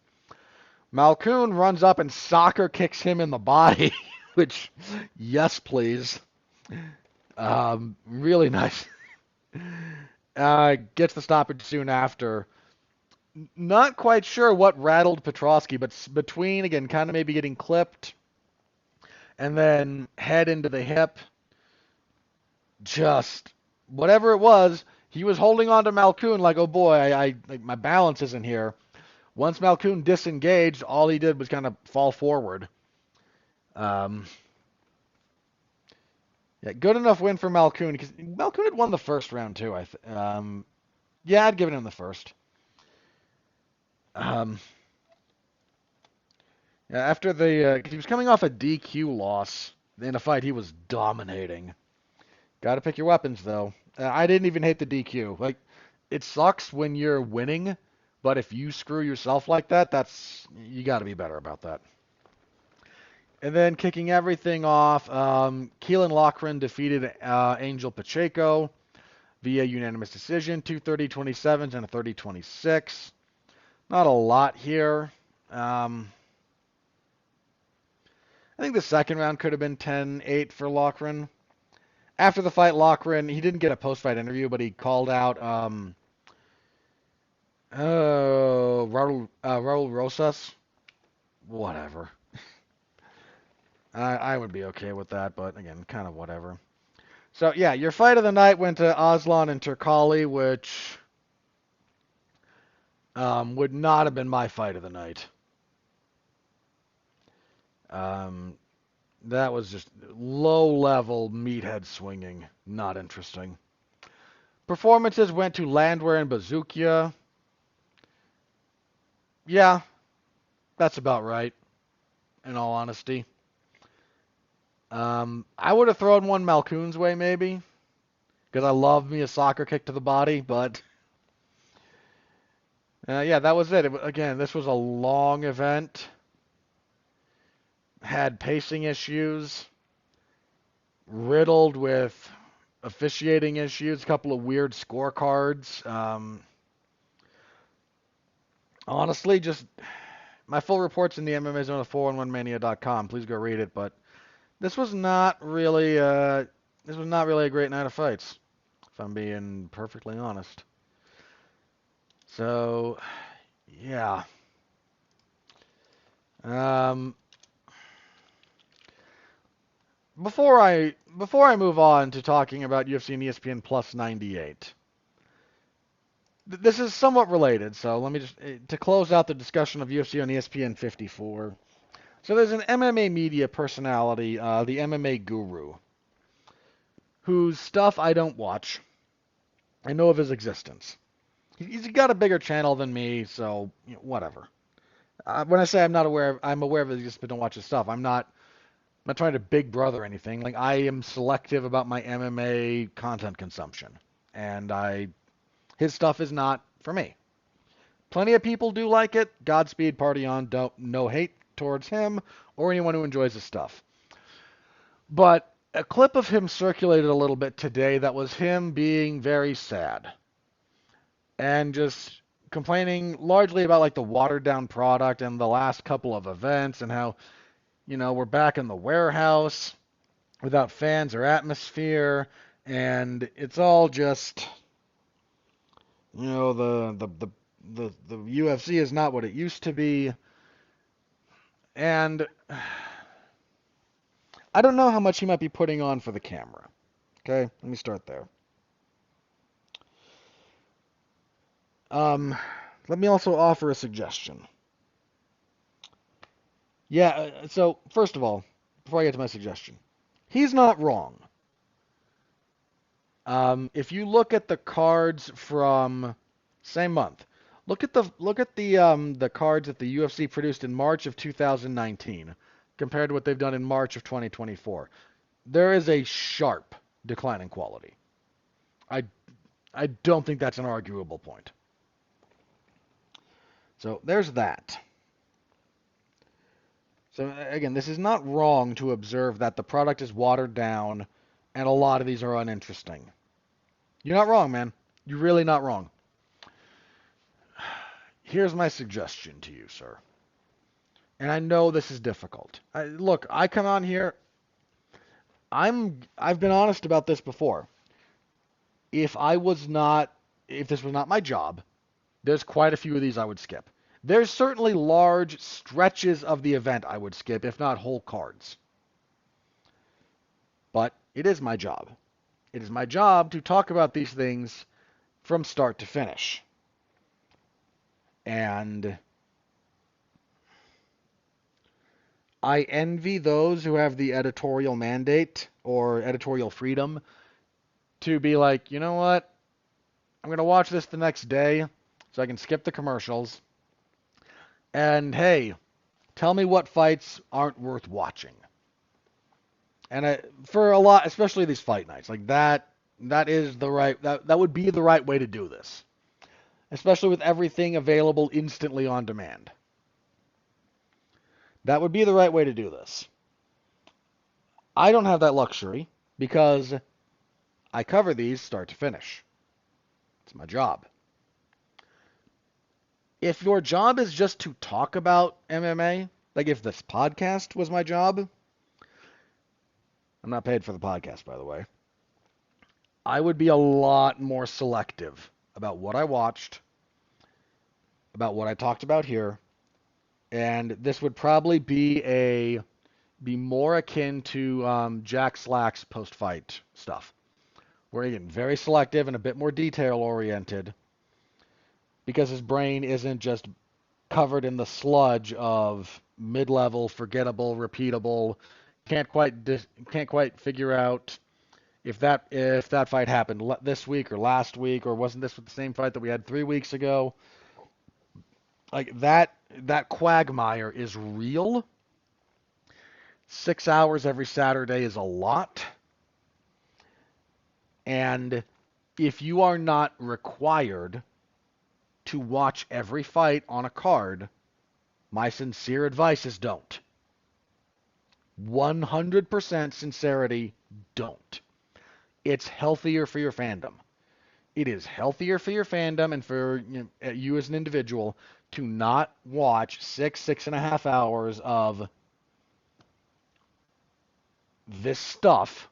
Malkoun runs up and soccer kicks him in the body, which, yes, please. Really nice. Gets the stoppage soon after. Not quite sure what rattled Petrosky, but between, again, kind of maybe getting clipped and then head into the hip, just whatever it was, he was holding on to Malkoun like, oh boy, I like my balance isn't here. Once Malkoun disengaged, all he did was kind of fall forward. Yeah, good enough win for Malkoun because Malkoun had won the first round too. Yeah, I'd given him the first. After he was coming off a DQ loss in a fight he was dominating. Got to pick your weapons though. I didn't even hate the DQ. Like, it sucks when you're winning, but if you screw yourself like that, you got to be better about that. And then kicking everything off, Keelan Lochran defeated Angel Pacheco via unanimous decision, 2 30-27s and a 30-26. Not a lot here. I think the second round could have been 10-8 for Lochran. After the fight, Lochran, he didn't get a post-fight interview, but he called out Raul Rosas. Whatever. I would be okay with that, but again, kind of whatever. So yeah, your fight of the night went to Aslan and Turkali, which would not have been my fight of the night. That was just low-level meathead swinging. Not interesting. Performances went to Landwehr and Bazookia. Yeah, that's about right, in all honesty. I would have thrown one Malkoon's way, maybe, because I love me a soccer kick to the body, but yeah, that was it. Again, this was a long event. Had pacing issues, riddled with officiating issues, a couple of weird scorecards. Honestly, just my full report's in the MMA Zone at 411mania.com. Please go read it. But this was not really a great night of fights, if I'm being perfectly honest. So, yeah. Before I move on to talking about UFC and ESPN Plus 98, this is somewhat related. So let me just to close out the discussion of UFC on ESPN 54. So there's an MMA media personality, the MMA Guru, whose stuff I don't watch. I know of his existence. He's got a bigger channel than me, so whatever. When I say I'm aware of his existence, but don't watch his stuff. I'm not trying to big brother anything. Like I am selective about my MMA content consumption, and his stuff is not for me. Plenty of people do like it. Godspeed, party on. No hate towards him or anyone who enjoys his stuff. But a clip of him circulated a little bit today that was him being very sad and just complaining largely about like the watered down product and the last couple of events and how, we're back in the warehouse without fans or atmosphere and it's all just, the UFC is not what it used to be. And I don't know how much he might be putting on for the camera. Okay, let me start there. Let me also offer a suggestion. Yeah, so first of all, before I get to my suggestion, he's not wrong. If you look at the cards from same month, look at the cards that the UFC produced in March of 2019 compared to what they've done in March of 2024. There is a sharp decline in quality. I don't think that's an arguable point. So there's that. So again, this is not wrong to observe that the product is watered down and a lot of these are uninteresting. You're not wrong, man. You're really not wrong. Here's my suggestion to you, sir. And I know this is difficult. Look, I come on here. I've been honest about this before. If this was not my job, there's quite a few of these I would skip. There's certainly large stretches of the event I would skip, if not whole cards. But it is my job. It is my job to talk about these things from start to finish. And I envy those who have the editorial mandate or editorial freedom to be like, you know what? I'm going to watch this the next day so I can skip the commercials. And hey, tell me what fights aren't worth watching. And for a lot, especially these fight nights, like that is that would be the right way to do this. Especially with everything available instantly on demand. That would be the right way to do this. I don't have that luxury because I cover these start to finish. It's my job. If your job is just to talk about MMA, like if this podcast was my job, I'm not paid for the podcast, by the way, I would be a lot more selective about what I watched, about what I talked about here, and this would probably be more akin to Jack Slack's post-fight stuff, where again, very selective and a bit more detail-oriented, because his brain isn't just covered in the sludge of mid-level, forgettable, repeatable. Can't quite figure out if that fight happened this week or last week, or wasn't this with the same fight that we had 3 weeks ago. Like that quagmire is real. 6 hours every Saturday is a lot, and if you are not required to watch every fight on a card, my sincere advice is don't. 100% sincerity, don't. It's healthier for your fandom. It is healthier for your fandom and for you as an individual to not watch 6.5 hours of this stuff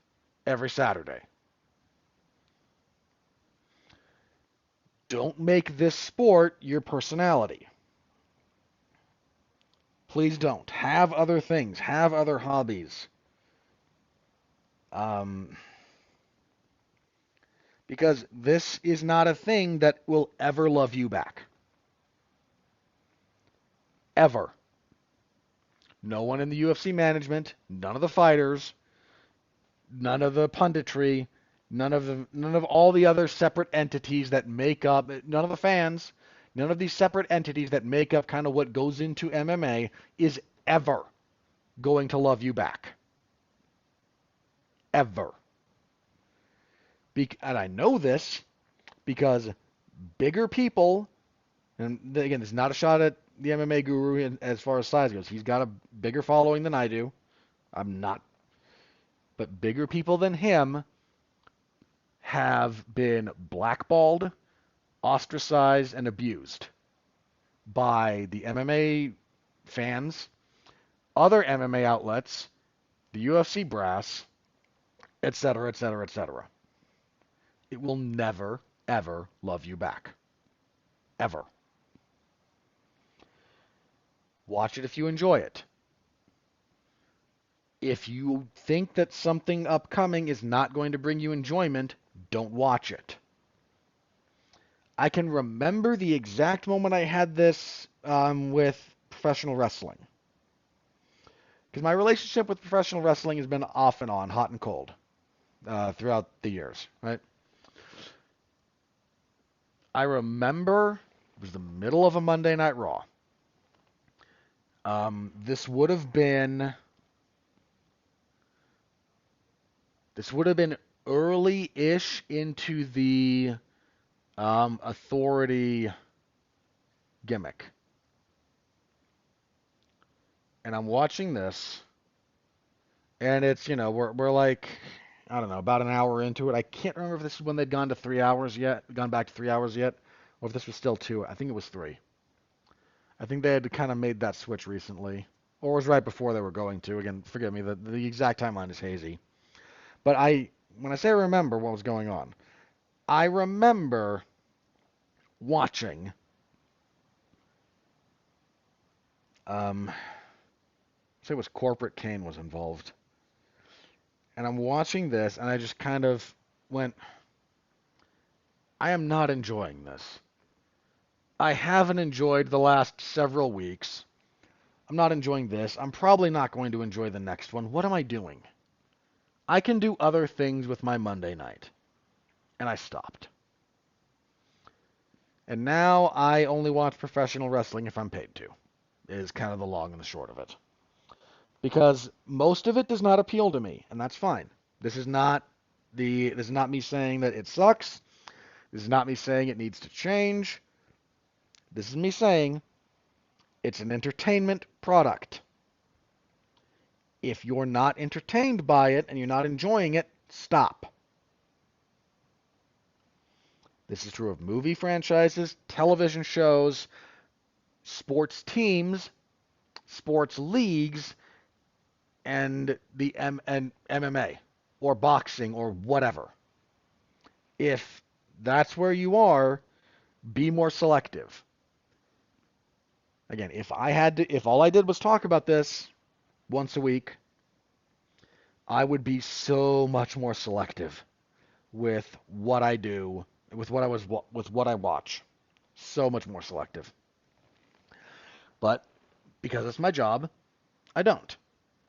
every Saturday. Don't make this sport your personality. Please don't. Have other things. Have other hobbies. Um, because this is not a thing that will ever love you back. Ever. No one in the UFC management, none of the fighters, none of the punditry, none of all the other separate entities that make up, none of the fans, none of these separate entities that make up kind of what goes into MMA is ever going to love you back. Ever. And I know this because bigger people, and again, it's not a shot at the MMA guru as far as size goes. He's got a bigger following than I do. I'm not. But bigger people than him have been blackballed, ostracized, and abused by the MMA fans, other MMA outlets, the UFC brass, etc., etc., etc. It will never, ever love you back. Ever. Watch it if you enjoy it. If you think that something upcoming is not going to bring you enjoyment, don't watch it. I can remember the exact moment I had this with professional wrestling. Because my relationship with professional wrestling has been off and on, hot and cold, throughout the years, right? I remember it was the middle of a Monday Night Raw. This would have been early-ish into the authority gimmick. And I'm watching this, and it's, we're like, I don't know, about an hour into it. I can't remember if this is when they'd gone back to 3 hours yet, or if this was still 2. I think it was 3. I think they had kind of made that switch recently, or it was right before they were going to. Again, forgive me, the exact timeline is hazy. But when I say I remember what was going on, I remember watching say it was Corporate Kane was involved. And I'm watching this, and I just kind of went, I am not enjoying this. I haven't enjoyed the last several weeks. I'm not enjoying this. I'm probably not going to enjoy the next one. What am I doing? I can do other things with my Monday night. And I stopped. And now I only watch professional wrestling if I'm paid to, is kind of the long and the short of it. Because most of it does not appeal to me, and that's fine. This is not me saying that it sucks. This is not me saying it needs to change. This is me saying it's an entertainment product. If you're not entertained by it and you're not enjoying it, stop. This is true of movie franchises, television shows, sports teams, sports leagues, and and MMA or boxing or whatever. If that's where you are, be more selective. Again, if all I did was talk about this once a week, I would be so much more selective with what I do, with what I watch. So much more selective. But because it's my job, I don't.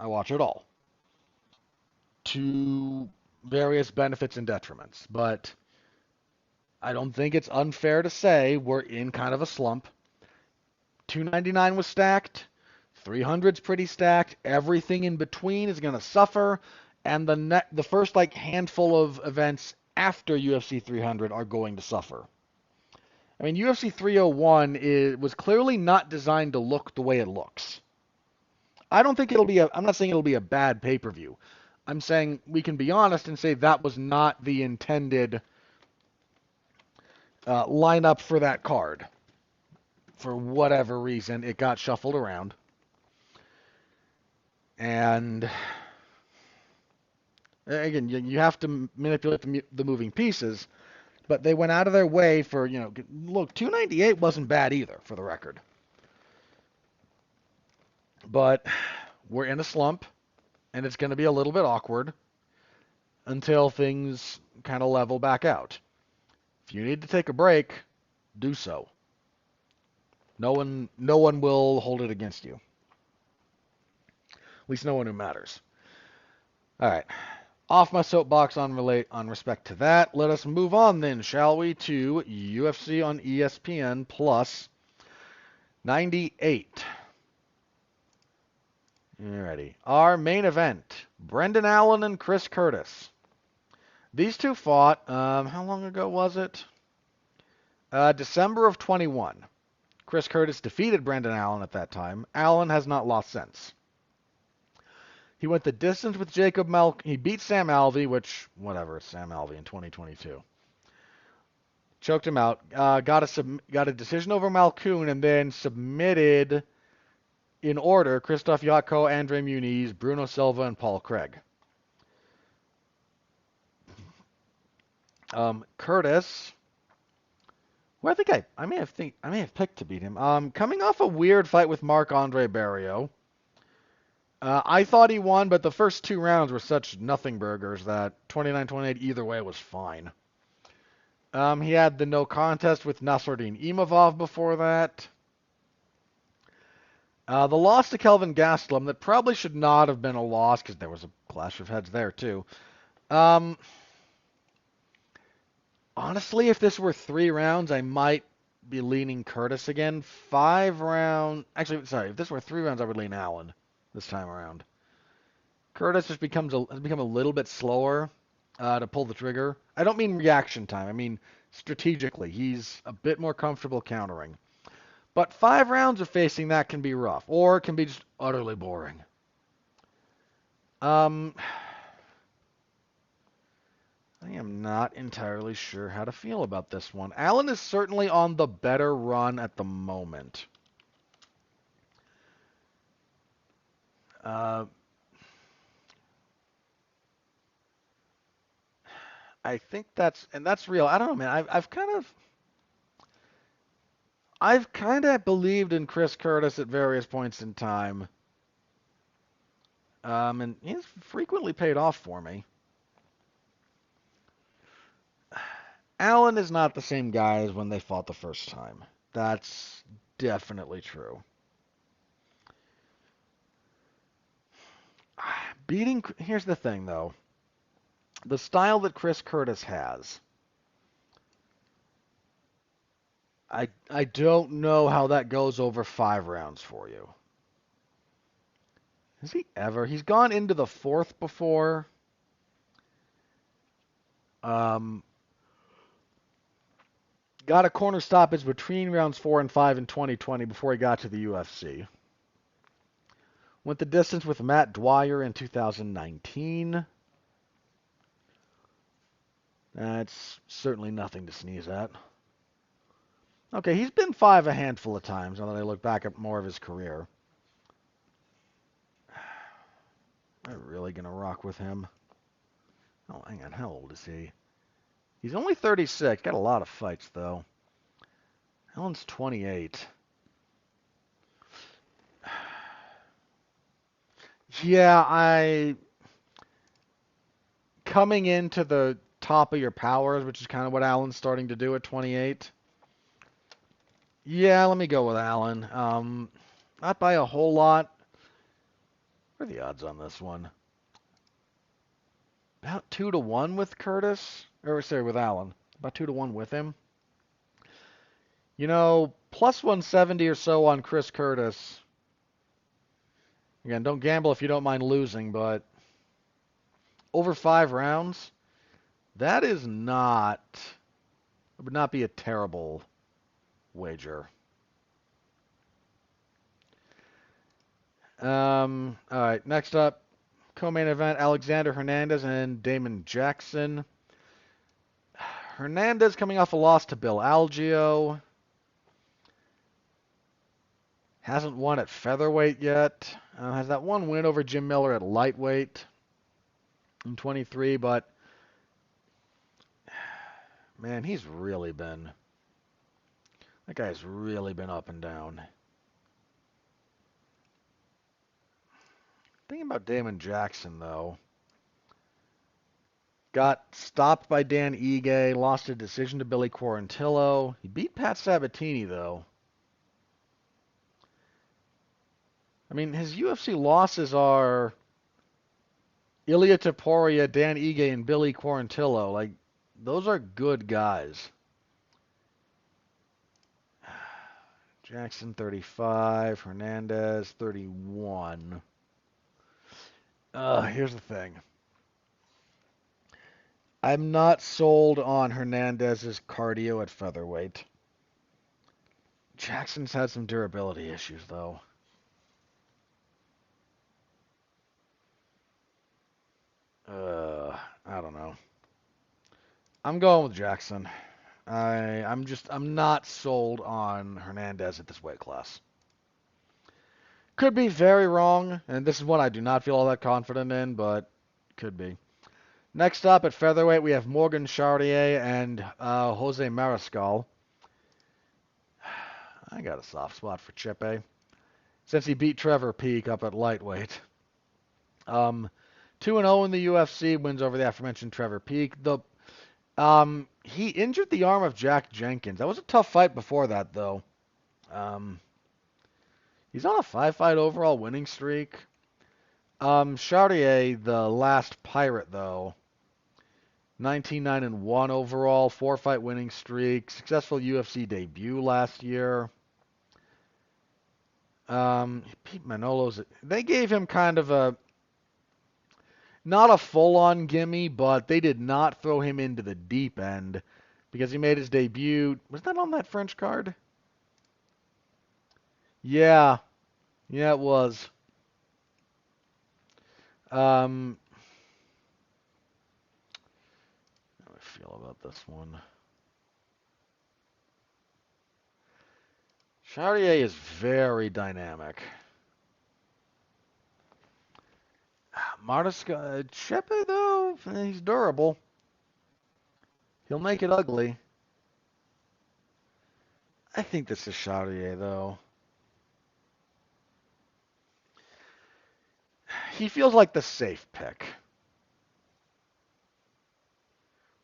I watch it all to various benefits and detriments. But I don't think it's unfair to say we're in kind of a slump. 299 was stacked. 300's pretty stacked. Everything in between is going to suffer, and the first like handful of events after UFC 300 are going to suffer. I mean, UFC 301 was clearly not designed to look the way it looks. I don't think I'm not saying it'll be a bad pay-per-view. I'm saying we can be honest and say that was not the intended lineup for that card. For whatever reason, it got shuffled around. And again, you have to manipulate the moving pieces, but they went out of their way for, look, 298 wasn't bad either, for the record. But we're in a slump, and it's going to be a little bit awkward until things kind of level back out. If you need to take a break, do so. No one will hold it against you. At least no one who matters. All right. Off my soapbox on respect to that. Let us move on then, shall we, to UFC on ESPN plus 98. Alrighty. Our main event, Brendan Allen and Chris Curtis. These two fought, how long ago was it? December of 21. Chris Curtis defeated Brendan Allen at that time. Allen has not lost since. He went the distance with Jacob Malk. He beat Sam Alvey, which, whatever, it's Sam Alvey in 2022. Choked him out. Got a decision over Malkoun, and then submitted in order Krzysztof Jotko, Andre Muniz, Bruno Silva, and Paul Craig. Curtis, who I think I may have picked to beat him. Coming off a weird fight with Marc-Andre Barrios. I thought he won, but the first two rounds were such nothing burgers that 29-28 either way was fine. He had the no contest with Nasruddin Imavov before that. The loss to Kelvin Gastelum, that probably should not have been a loss because there was a clash of heads there too. Honestly, if this were 3 rounds, I might be leaning Curtis again. 5 round, actually, sorry, if this were 3 rounds, I would lean Allen this time around. Curtis just has become a little bit slower to pull the trigger. I don't mean reaction time. I mean strategically. He's a bit more comfortable countering. But 5 rounds of facing that can be rough, or it can be just utterly boring. I am not entirely sure how to feel about this one. Allen is certainly on the better run at the moment. I think that's real. I don't know, man. I've kind of believed in Chris Curtis at various points in time. And he's frequently paid off for me. Allen is not the same guy as when they fought the first time. That's definitely true. Here's the thing, though. The style that Chris Curtis has, I don't know how that goes over 5 rounds for you. Has he ever? He's gone into the 4th before. Got a corner stoppage between rounds 4 and 5 in 2020 before he got to the UFC. Went the distance with Matt Dwyer in 2019. That's certainly nothing to sneeze at. Okay, he's been 5 a handful of times now that I look back at more of his career. Am I really going to rock with him? Oh, hang on. How old is he? He's only 36. Got a lot of fights, though. Allen's 28. Yeah, coming into the top of your powers, which is kind of what Allen's starting to do at 28. Yeah, let me go with Allen. Not by a whole lot. What are the odds on this one? About 2-1 with Curtis. Or, sorry, with Allen. About 2-1 with him. You know, plus 170 or so on Chris Curtis. Again, don't gamble if you don't mind losing, but over 5 rounds, that is not, it would not be a terrible wager. All right, next up, co-main event, Alexander Hernandez and Damon Jackson. Hernandez coming off a loss to Bill Algeo. Hasn't won at featherweight yet. Has that one win over Jim Miller at lightweight in 23, but man, that guy's really been up and down. Thinking about Damon Jackson, though. Got stopped by Dan Ige, lost a decision to Billy Quarantillo. He beat Pat Sabatini, though. I mean, his UFC losses are Ilia Topuria, Dan Ige, and Billy Quarantillo. Like, those are good guys. Jackson, 35. Hernandez, 31. Here's the thing. I'm not sold on Hernandez's cardio at featherweight. Jackson's had some durability issues, though. I don't know. I'm going with Jackson. I'm not sold on Hernandez at this weight class. Could be very wrong, and this is one I do not feel all that confident in, but could be. Next up at featherweight, we have Morgan Chartier and Jose Mariscal. I got a soft spot for Chepe, since he beat Trevor Peek up at lightweight. 2-0 in the UFC, wins over the aforementioned Trevor Peek. He injured the arm of Jack Jenkins. That was a tough fight before that, though. He's on a 5-fight overall winning streak. Chartier, the last Pirate, though. 19-9-1 overall, 4-fight winning streak. Successful UFC debut last year. Pete Manolo's. They gave him kind of a, not a full-on gimme, but they did not throw him into the deep end because he made his debut. Was that on that French card? Yeah. Yeah, it was. How do I feel about this one? Chartier is very dynamic. Martiska Chepe, though, he's durable. He'll make it ugly. I think this is Chartier, though. He feels like the safe pick.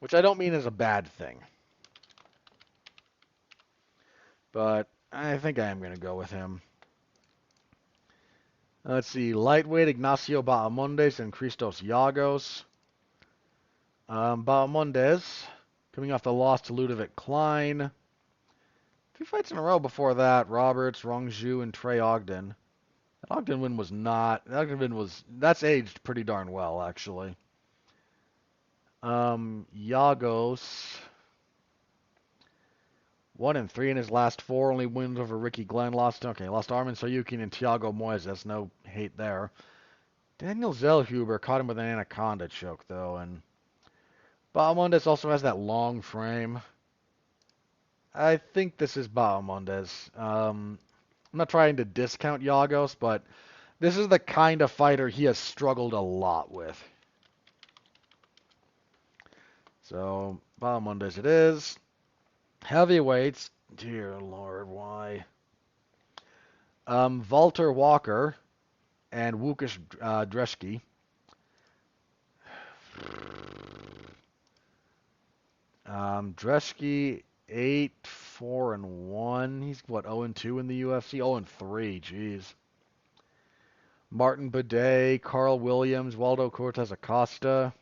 Which I don't mean as a bad thing. But I think I am going to go with him. Let's see. Lightweight, Ignacio Bahamondes and Christos Yagos. Bahamondes, coming off the loss to Ludovic Klein. 3 fights in a row before that. Roberts, Rongju, and Trey Ogden. That Ogden win was not... That's aged pretty darn well, actually. Yagos... 1-3 in his last 4. Only wins over Ricky Glenn. Lost Armin Sayukin and Thiago Moises. No hate there. Daniel Zellhuber caught him with an anaconda choke though, and Bahamondes also has that long frame. I think this is Bahamondes. I'm not trying to discount Yagos, but this is the kind of fighter he has struggled a lot with. So, Bahamondes it is. Heavyweights, dear Lord, why? Walter Walker and Łukasz Dreszki. Dreszki 8-4-1. He's what 0-2 in the UFC. 0-3. Jeez. Martin Buday, Carl Williams, Waldo Cortez Acosta.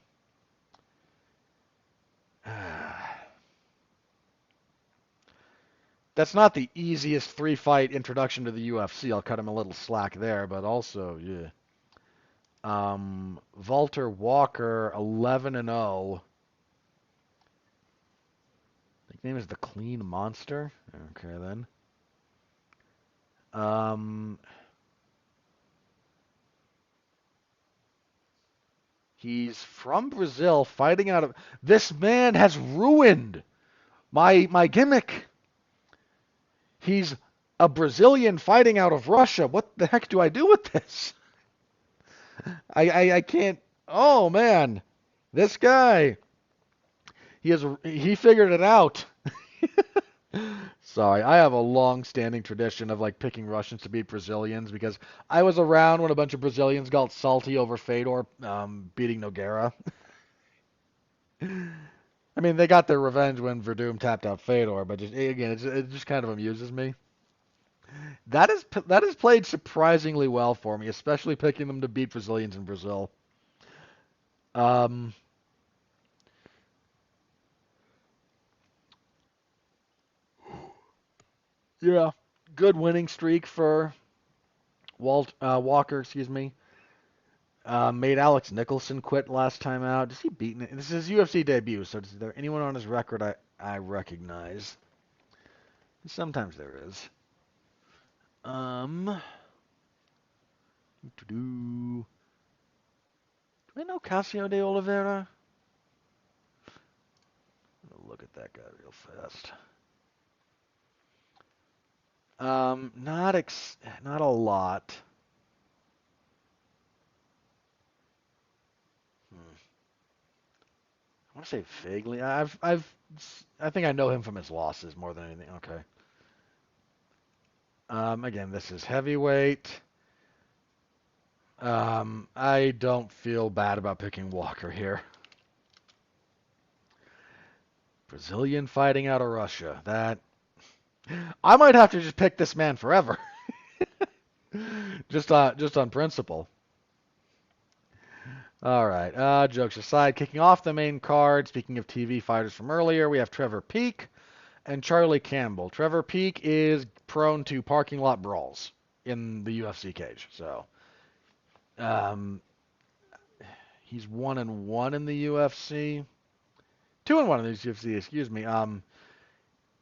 That's not the easiest 3-fight introduction to the UFC. I'll cut him a little slack there, but also, yeah. Walter Walker, 11-0. Nickname is the Clean Monster. Okay, then. He's from Brazil, fighting out of. This man has ruined my gimmick. He's a Brazilian fighting out of Russia. What the heck do I do with this? I can't. Oh man, this guy. He figured it out. Sorry, I have a long-standing tradition of like picking Russians to beat Brazilians because I was around when a bunch of Brazilians got salty over Fedor beating Nogueira. I mean, they got their revenge when Verdum tapped out Fedor, but just, again, it just kind of amuses me. That is played surprisingly well for me, especially picking them to beat Brazilians in Brazil. Um, yeah, good winning streak for Walker. Excuse me. Made Alex Nicholson quit last time out. Does he beat? This is his UFC debut, so is there anyone on his record I recognize? Sometimes there is. Do I know Casio de Oliveira? Look at that guy real fast. Not a lot. I want to say vaguely. I think I know him from his losses more than anything. Okay. Again, this is heavyweight. I don't feel bad about picking Walker here. Brazilian fighting out of Russia. That I might have to just pick this man forever. just on principle. All right. Jokes aside, kicking off the main card. Speaking of TV fighters from earlier, we have Trevor Peek and Charlie Campbell. Trevor Peek is prone to parking lot brawls in the UFC cage. So, um, he's 1-1 in the UFC. 2-1 in the UFC. Excuse me.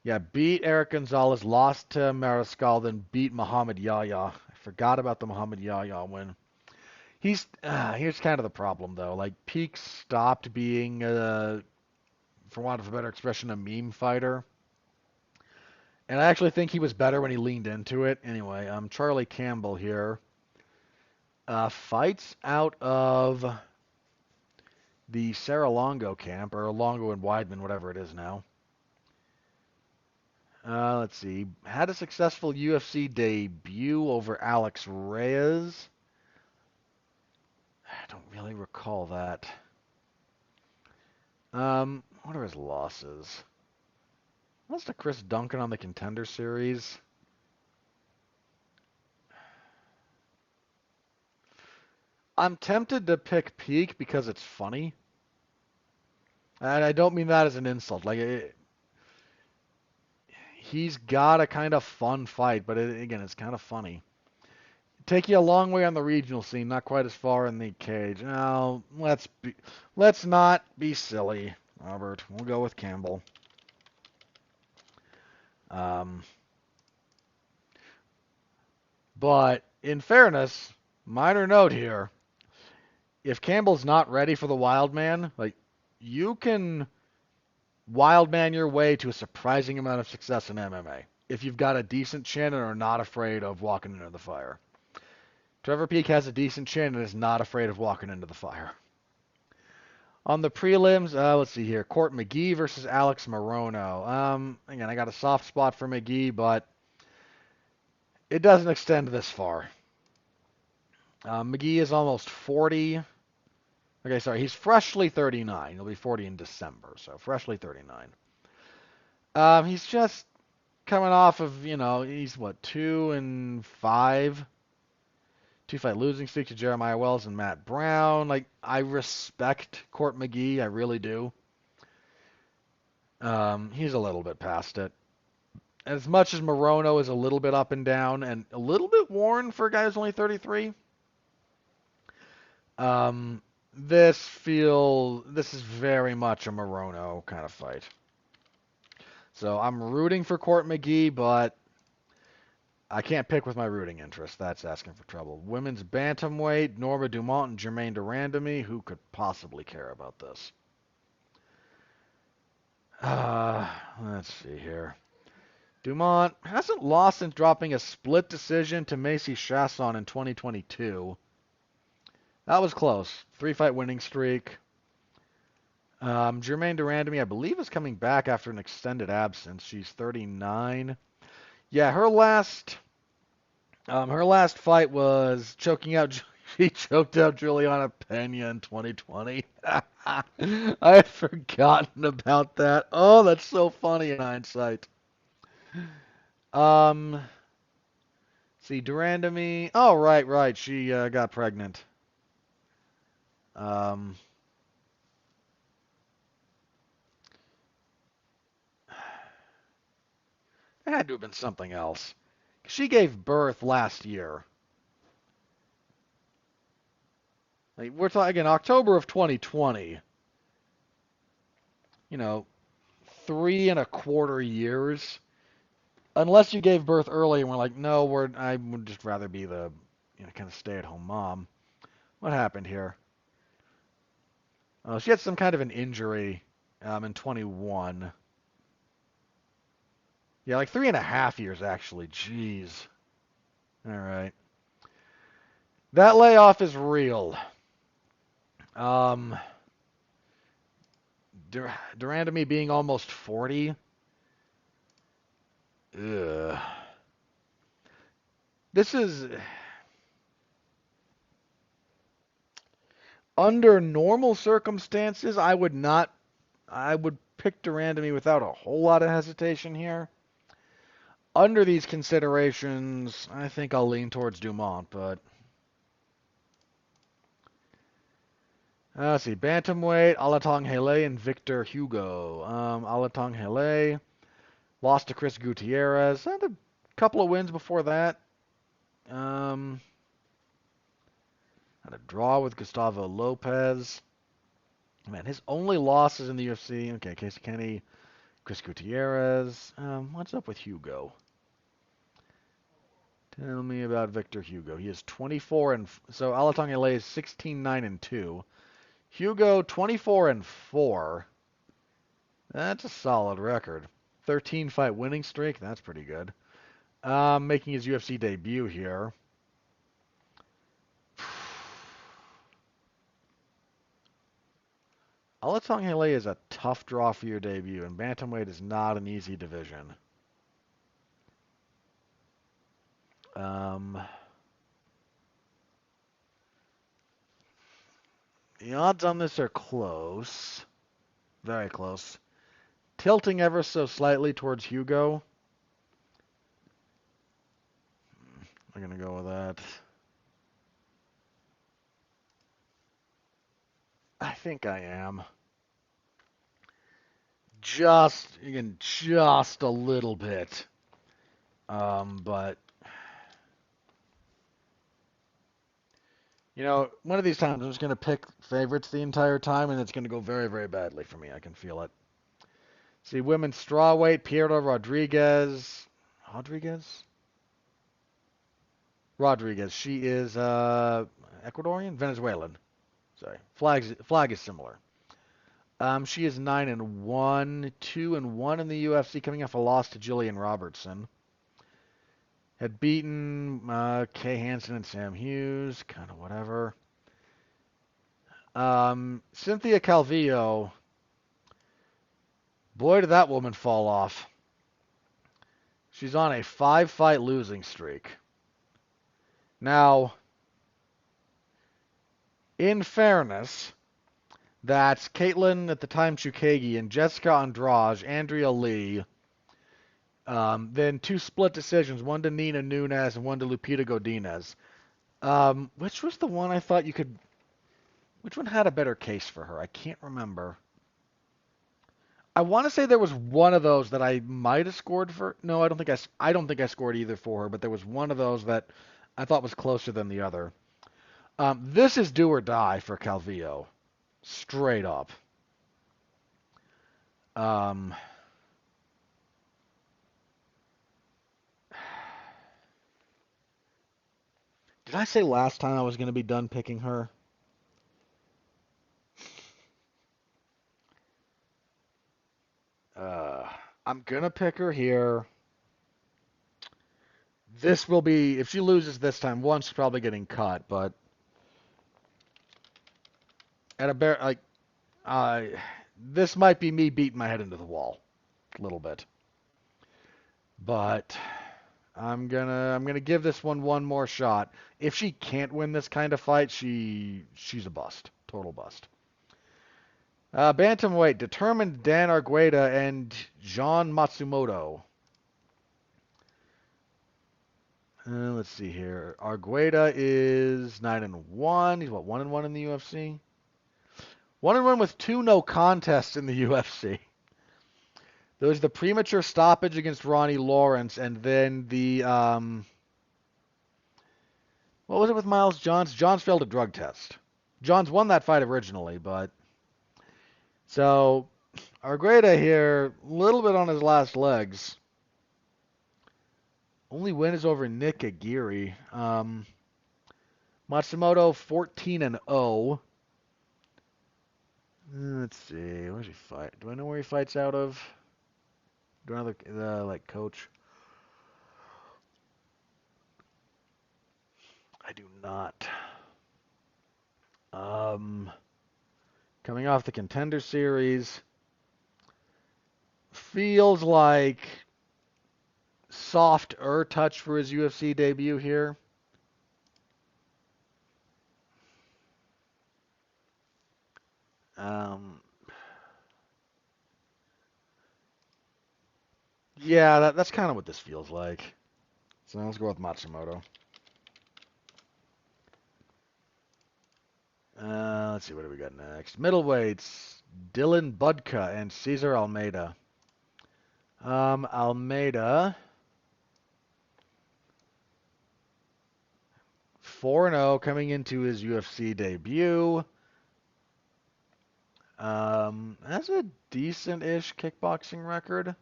Yeah, beat Eric Gonzalez, lost to Mariscal, then beat Muhammad Yahya. I forgot about the Muhammad Yahya win. Here's kind of the problem though. Like Peek stopped being, for want of a better expression, a meme fighter, and I actually think he was better when he leaned into it. Anyway, Charlie Campbell here fights out of the Serra-Longo camp, or Longo and Weidman, whatever it is now. Let's see. Had a successful UFC debut over Alex Reyes. I don't really recall that. What are his losses? Lost to Chris Duncan on the Contender Series. I'm tempted to pick Peak because it's funny. And I don't mean that as an insult. He's got a kind of fun fight, but again, it's kind of funny. Take you a long way on the regional scene, not quite as far in the cage. Now, let's not be silly, Robert. We'll go with Campbell. Um, but in fairness, minor note here: if Campbell's not ready for the wild man, like you can wild man your way to a surprising amount of success in MMA if you've got a decent chin and are not afraid of walking into the fire. Trevor Peek has a decent chin and is not afraid of walking into the fire. On the prelims, let's see here. Court McGee versus Alex Morono. Again, I got a soft spot for McGee, but it doesn't extend this far. McGee is almost 40. Okay, sorry, he's freshly 39. He'll be 40 in December, so freshly 39. He's just coming off of, he's what, 2-5, 2-fight losing streak to Jeremiah Wells and Matt Brown. Like, I respect Court McGee, I really do. He's a little bit past it. As much as Morono is a little bit up and down and a little bit worn for a guy who's only 33, this is very much a Morono kind of fight. So I'm rooting for Court McGee, but I can't pick with my rooting interest. That's asking for trouble. Women's bantamweight, Norma Dumont and Germaine de Randamie. Who could possibly care about this? Let's see here. Dumont hasn't lost since dropping a split decision to Macy Chasson in 2022. That was close. 3-fight winning streak. Germaine de Randamie, I believe, is coming back after an extended absence. She's 39. Yeah, her last fight was choking out. She choked out Juliana Pena in 2020. I had forgotten about that. Oh, that's so funny in hindsight. See, Durandamy. Oh, right. She got pregnant. It had to have been something else. She gave birth last year. Like, we're talking October of 2020. 3.25 years. Unless you gave birth early and we're like, no, I would just rather be the kind of stay-at-home mom. What happened here? Oh, she had some kind of an injury in 21. Yeah, like 3.5 years actually. Jeez. All right. That layoff is real. Durandamy being almost 40. Ugh. This is under normal circumstances. I would pick Durandamy without a whole lot of hesitation here. Under these considerations, I think I'll lean towards Dumont, but let's see. Bantamweight, Alatong Hele and Victor Hugo. Alatong Hele lost to Chris Gutierrez. Had a couple of wins before that. Had a draw with Gustavo Lopez. Man, his only losses in the UFC. Okay, Casey Kenny, Chris Gutierrez. What's up with Hugo? Tell me about Victor Hugo. He is 24 and so Alatong Hele is 16-9-2. Hugo 24-4. That's a solid record. 13-fight winning streak. That's pretty good. Making his UFC debut here. Alatong Hele is a tough draw for your debut, and bantamweight is not an easy division. The odds on this are close. Very close. Tilting ever so slightly towards Hugo. I'm going to go with that. I think I am. Just a little bit. But one of these times I'm just going to pick favorites the entire time, and it's going to go very, very badly for me. I can feel it. See, women's strawweight, Piero Rodriguez. Rodriguez? Rodriguez. She is Ecuadorian? Venezuelan. Sorry. Flag is similar. She is 9-1, 2-1 in the UFC, coming off a loss to Jillian Robertson. Had beaten Kay Hansen and Sam Hughes, kind of whatever. Cynthia Calvillo, boy, did that woman fall off. She's on a 5-fight losing streak. Now, in fairness, that's Caitlin at the time Chukagi and Jessica Andrade, Andrea Lee. Then 2 split decisions, one to Nina Nunes and one to Lupita Godinez. Which was the one I thought you could... Which one had a better case for her? I can't remember. I want to say there was one of those that I might have scored for. No, I don't think I scored either for her, but there was one of those that I thought was closer than the other. This is do or die for Calvillo. Straight up. Did I say last time I was going to be done picking her? I'm going to pick her here. This will be, if she loses this time, one, she's probably getting cut, but at a bear, like, this might be me beating my head into the wall a little bit. But I'm gonna give this one more shot. If she can't win this kind of fight, she's a bust. Total bust. Bantamweight, determined Dan Argueta and Jean Matsumoto. Let's see here. Argueta is 9-1. He's what, 1-1 in the UFC? 1-1 with 2 no contests in the UFC. There was the premature stoppage against Ronnie Lawrence, and then the what was it with Miles Johns? Johns failed a drug test. Johns won that fight originally, but so Argueta here, a little bit on his last legs. Only win is over Nick Aguirre. Matsumoto 14-0. Let's see, where's he fight? Do I know where he fights out of? Do I know the coach? I do not. Coming off the Contender Series, feels like soft-er touch for his UFC debut here. Yeah, that's kind of what this feels like. So let's go with Matsumoto. Let's see, what do we got next? Middleweights, Dylan Budka and Cesar Almeida. Almeida, 4-0 coming into his UFC debut. Has a decent-ish kickboxing record.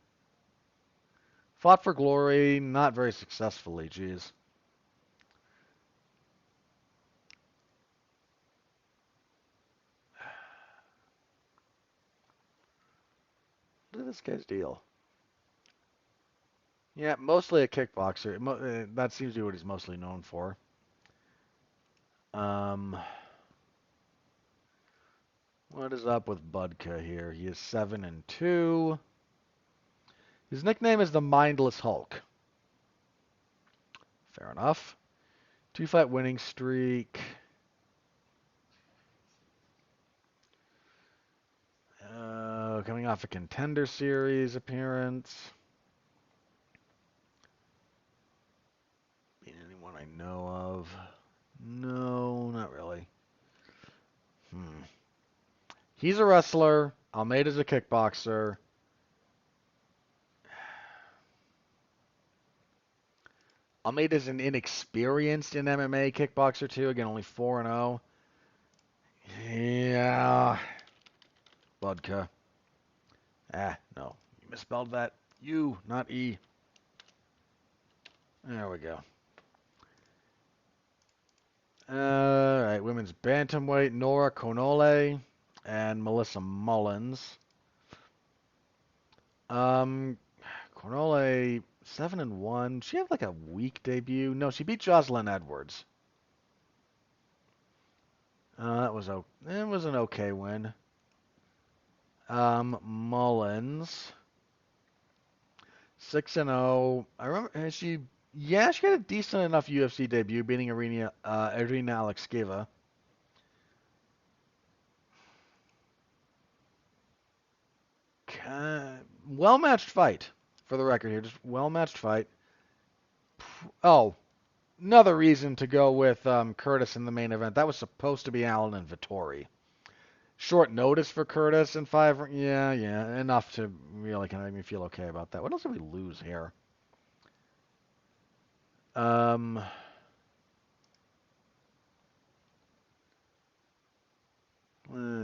Fought for glory, not very successfully, geez. Look at this guy's deal. Yeah, mostly a kickboxer. That seems to be what he's mostly known for. What is up with Budka here? He is 7-2. His nickname is the Mindless Hulk. Fair enough. 2-fight winning streak. Coming off a Contender Series appearance. Anyone I know of? No, not really. He's a wrestler. Almeida's a kickboxer. Almeida's an inexperienced in MMA kickboxer too. Again, only 4-0. Yeah. Budka. No. misspelled that. U, not E. There we go. All right, women's bantamweight, Nora Konole and Melissa Mullins. Konole 7-1. She had like a weak debut. No, she beat Jocelyn Edwards. That was it was an okay win. Mullins 6-0. I remember she had a decent enough UFC debut, beating Irina Alexeyeva. Well matched fight, for the record here, just well matched fight. Oh, another reason to go with Curtis in the main event. That was supposed to be Allen and Vittori. Short notice for Curtis and 5. Yeah, enough to really kind of make me feel okay about that. What else did we lose here? Let's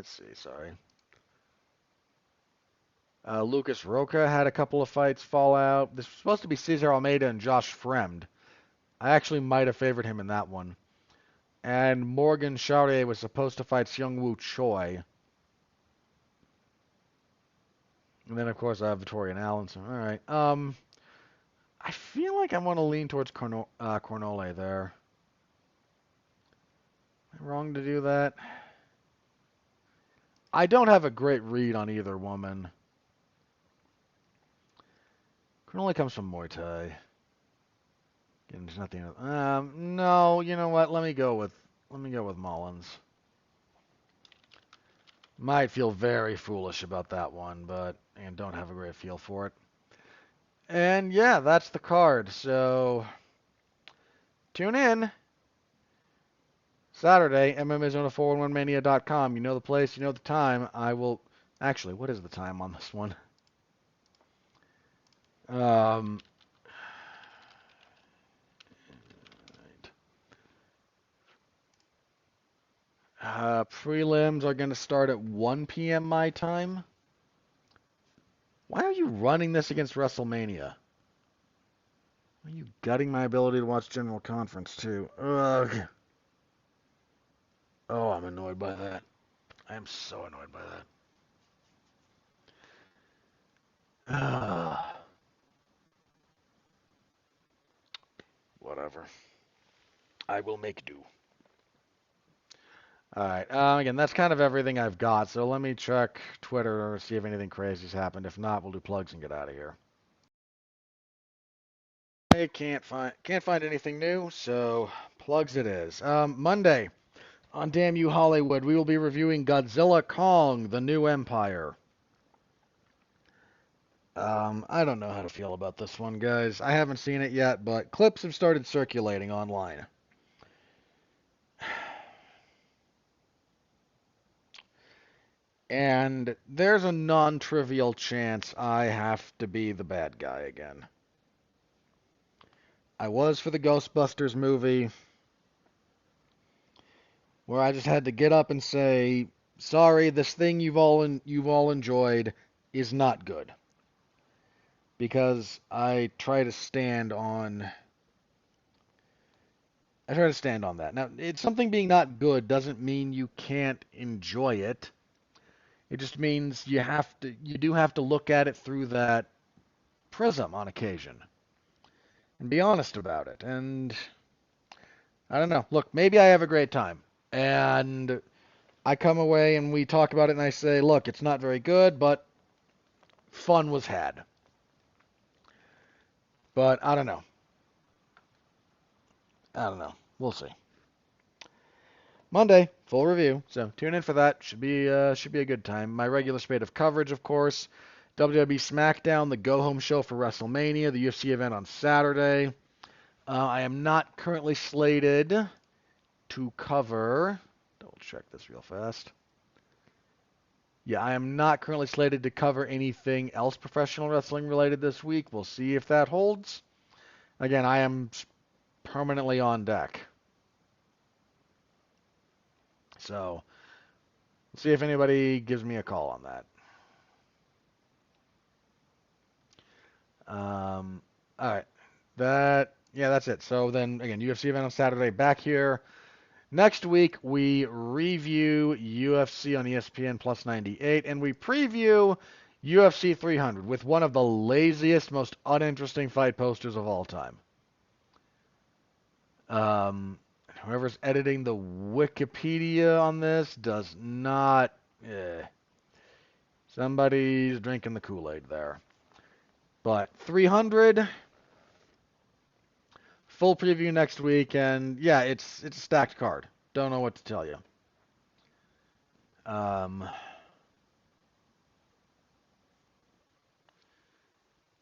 see. Sorry. Lucas Roca had a couple of fights fall out. This was supposed to be Cesar Almeida and Josh Fremd. I actually might have favored him in that one. And Morgan Charrier was supposed to fight Seungwoo Choi. And then, of course, I have Vittori and Allenson. All right. I feel like I want to lean towards Cornole there. Am I wrong to do that? I don't have a great read on either woman. Cornole comes from Muay Thai. Again, there's nothing. No, you know what? Let me go with Mullins. Might feel very foolish about that one, but and don't have a great feel for it. And yeah, that's the card. So tune in Saturday, MMAZona411mania.com. You know the place, you know the time. I will actually. What is the time on this one? Um, Prelims are going to start at 1 p.m. my time. Why are you running this against WrestleMania? Why are you gutting my ability to watch General Conference too? Ugh. Oh, I'm annoyed by that. I am so annoyed by that. Whatever. I will make do. All right. Again, that's kind of everything I've got. So let me check Twitter or see if anything crazy's happened. If not, we'll do plugs and get out of here. I can't find anything new, so plugs it is. Monday on Damn You Hollywood, we will be reviewing Godzilla Kong: The New Empire. I don't know how to feel about this one, guys. I haven't seen it yet, but clips have started circulating online. And there's a non-trivial chance I have to be the bad guy again. I was for the Ghostbusters movie, where I just had to get up and say, "Sorry, this thing you've all enjoyed is not good." Because I try to stand on that. Now, it's something being not good doesn't mean you can't enjoy it. It just means you do have to look at it through that prism on occasion and be honest about it. And I don't know. Look, maybe I have a great time. And I come away and we talk about it and I say, look, it's not very good, but fun was had. But I don't know. I don't know. We'll see. Monday, full review. So tune in for that. Should be a good time. My regular spate of coverage, of course. WWE SmackDown, the go home show for WrestleMania, the UFC event on Saturday. I am not currently slated to cover. Double check this real fast. Yeah, I am not currently slated to cover anything else professional wrestling related this week. We'll see if that holds. Again, I am permanently on deck. So, we'll see if anybody gives me a call on that. All right. That's it. So then again, UFC event on Saturday. Back here next week. We review UFC on ESPN Plus 98, and we preview UFC 300 with one of the laziest, most uninteresting fight posters of all time. Whoever's editing the Wikipedia on this does not. Somebody's drinking the Kool-Aid there. But 300. Full preview next week, and yeah, it's a stacked card. Don't know what to tell you.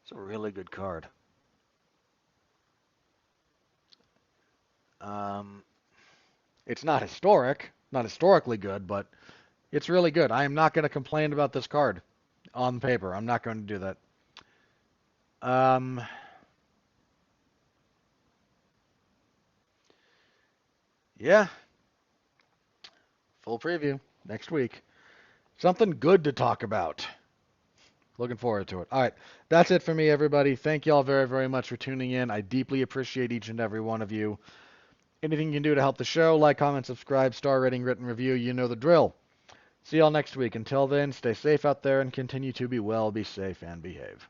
It's a really good card. Um, it's not historic, not historically good, but it's really good. I am not going to complain about this card on paper. I'm not going to do that. Um, yeah, full preview next week. Something good to talk about. Looking forward to it. All right, that's it for me, everybody. Thank you all very, very much for tuning in. I deeply appreciate each and every one of you. Anything you can do to help the show, like, comment, subscribe, star rating, written review, you know the drill. See y'all next week. Until then, stay safe out there and continue to be well, be safe, and behave.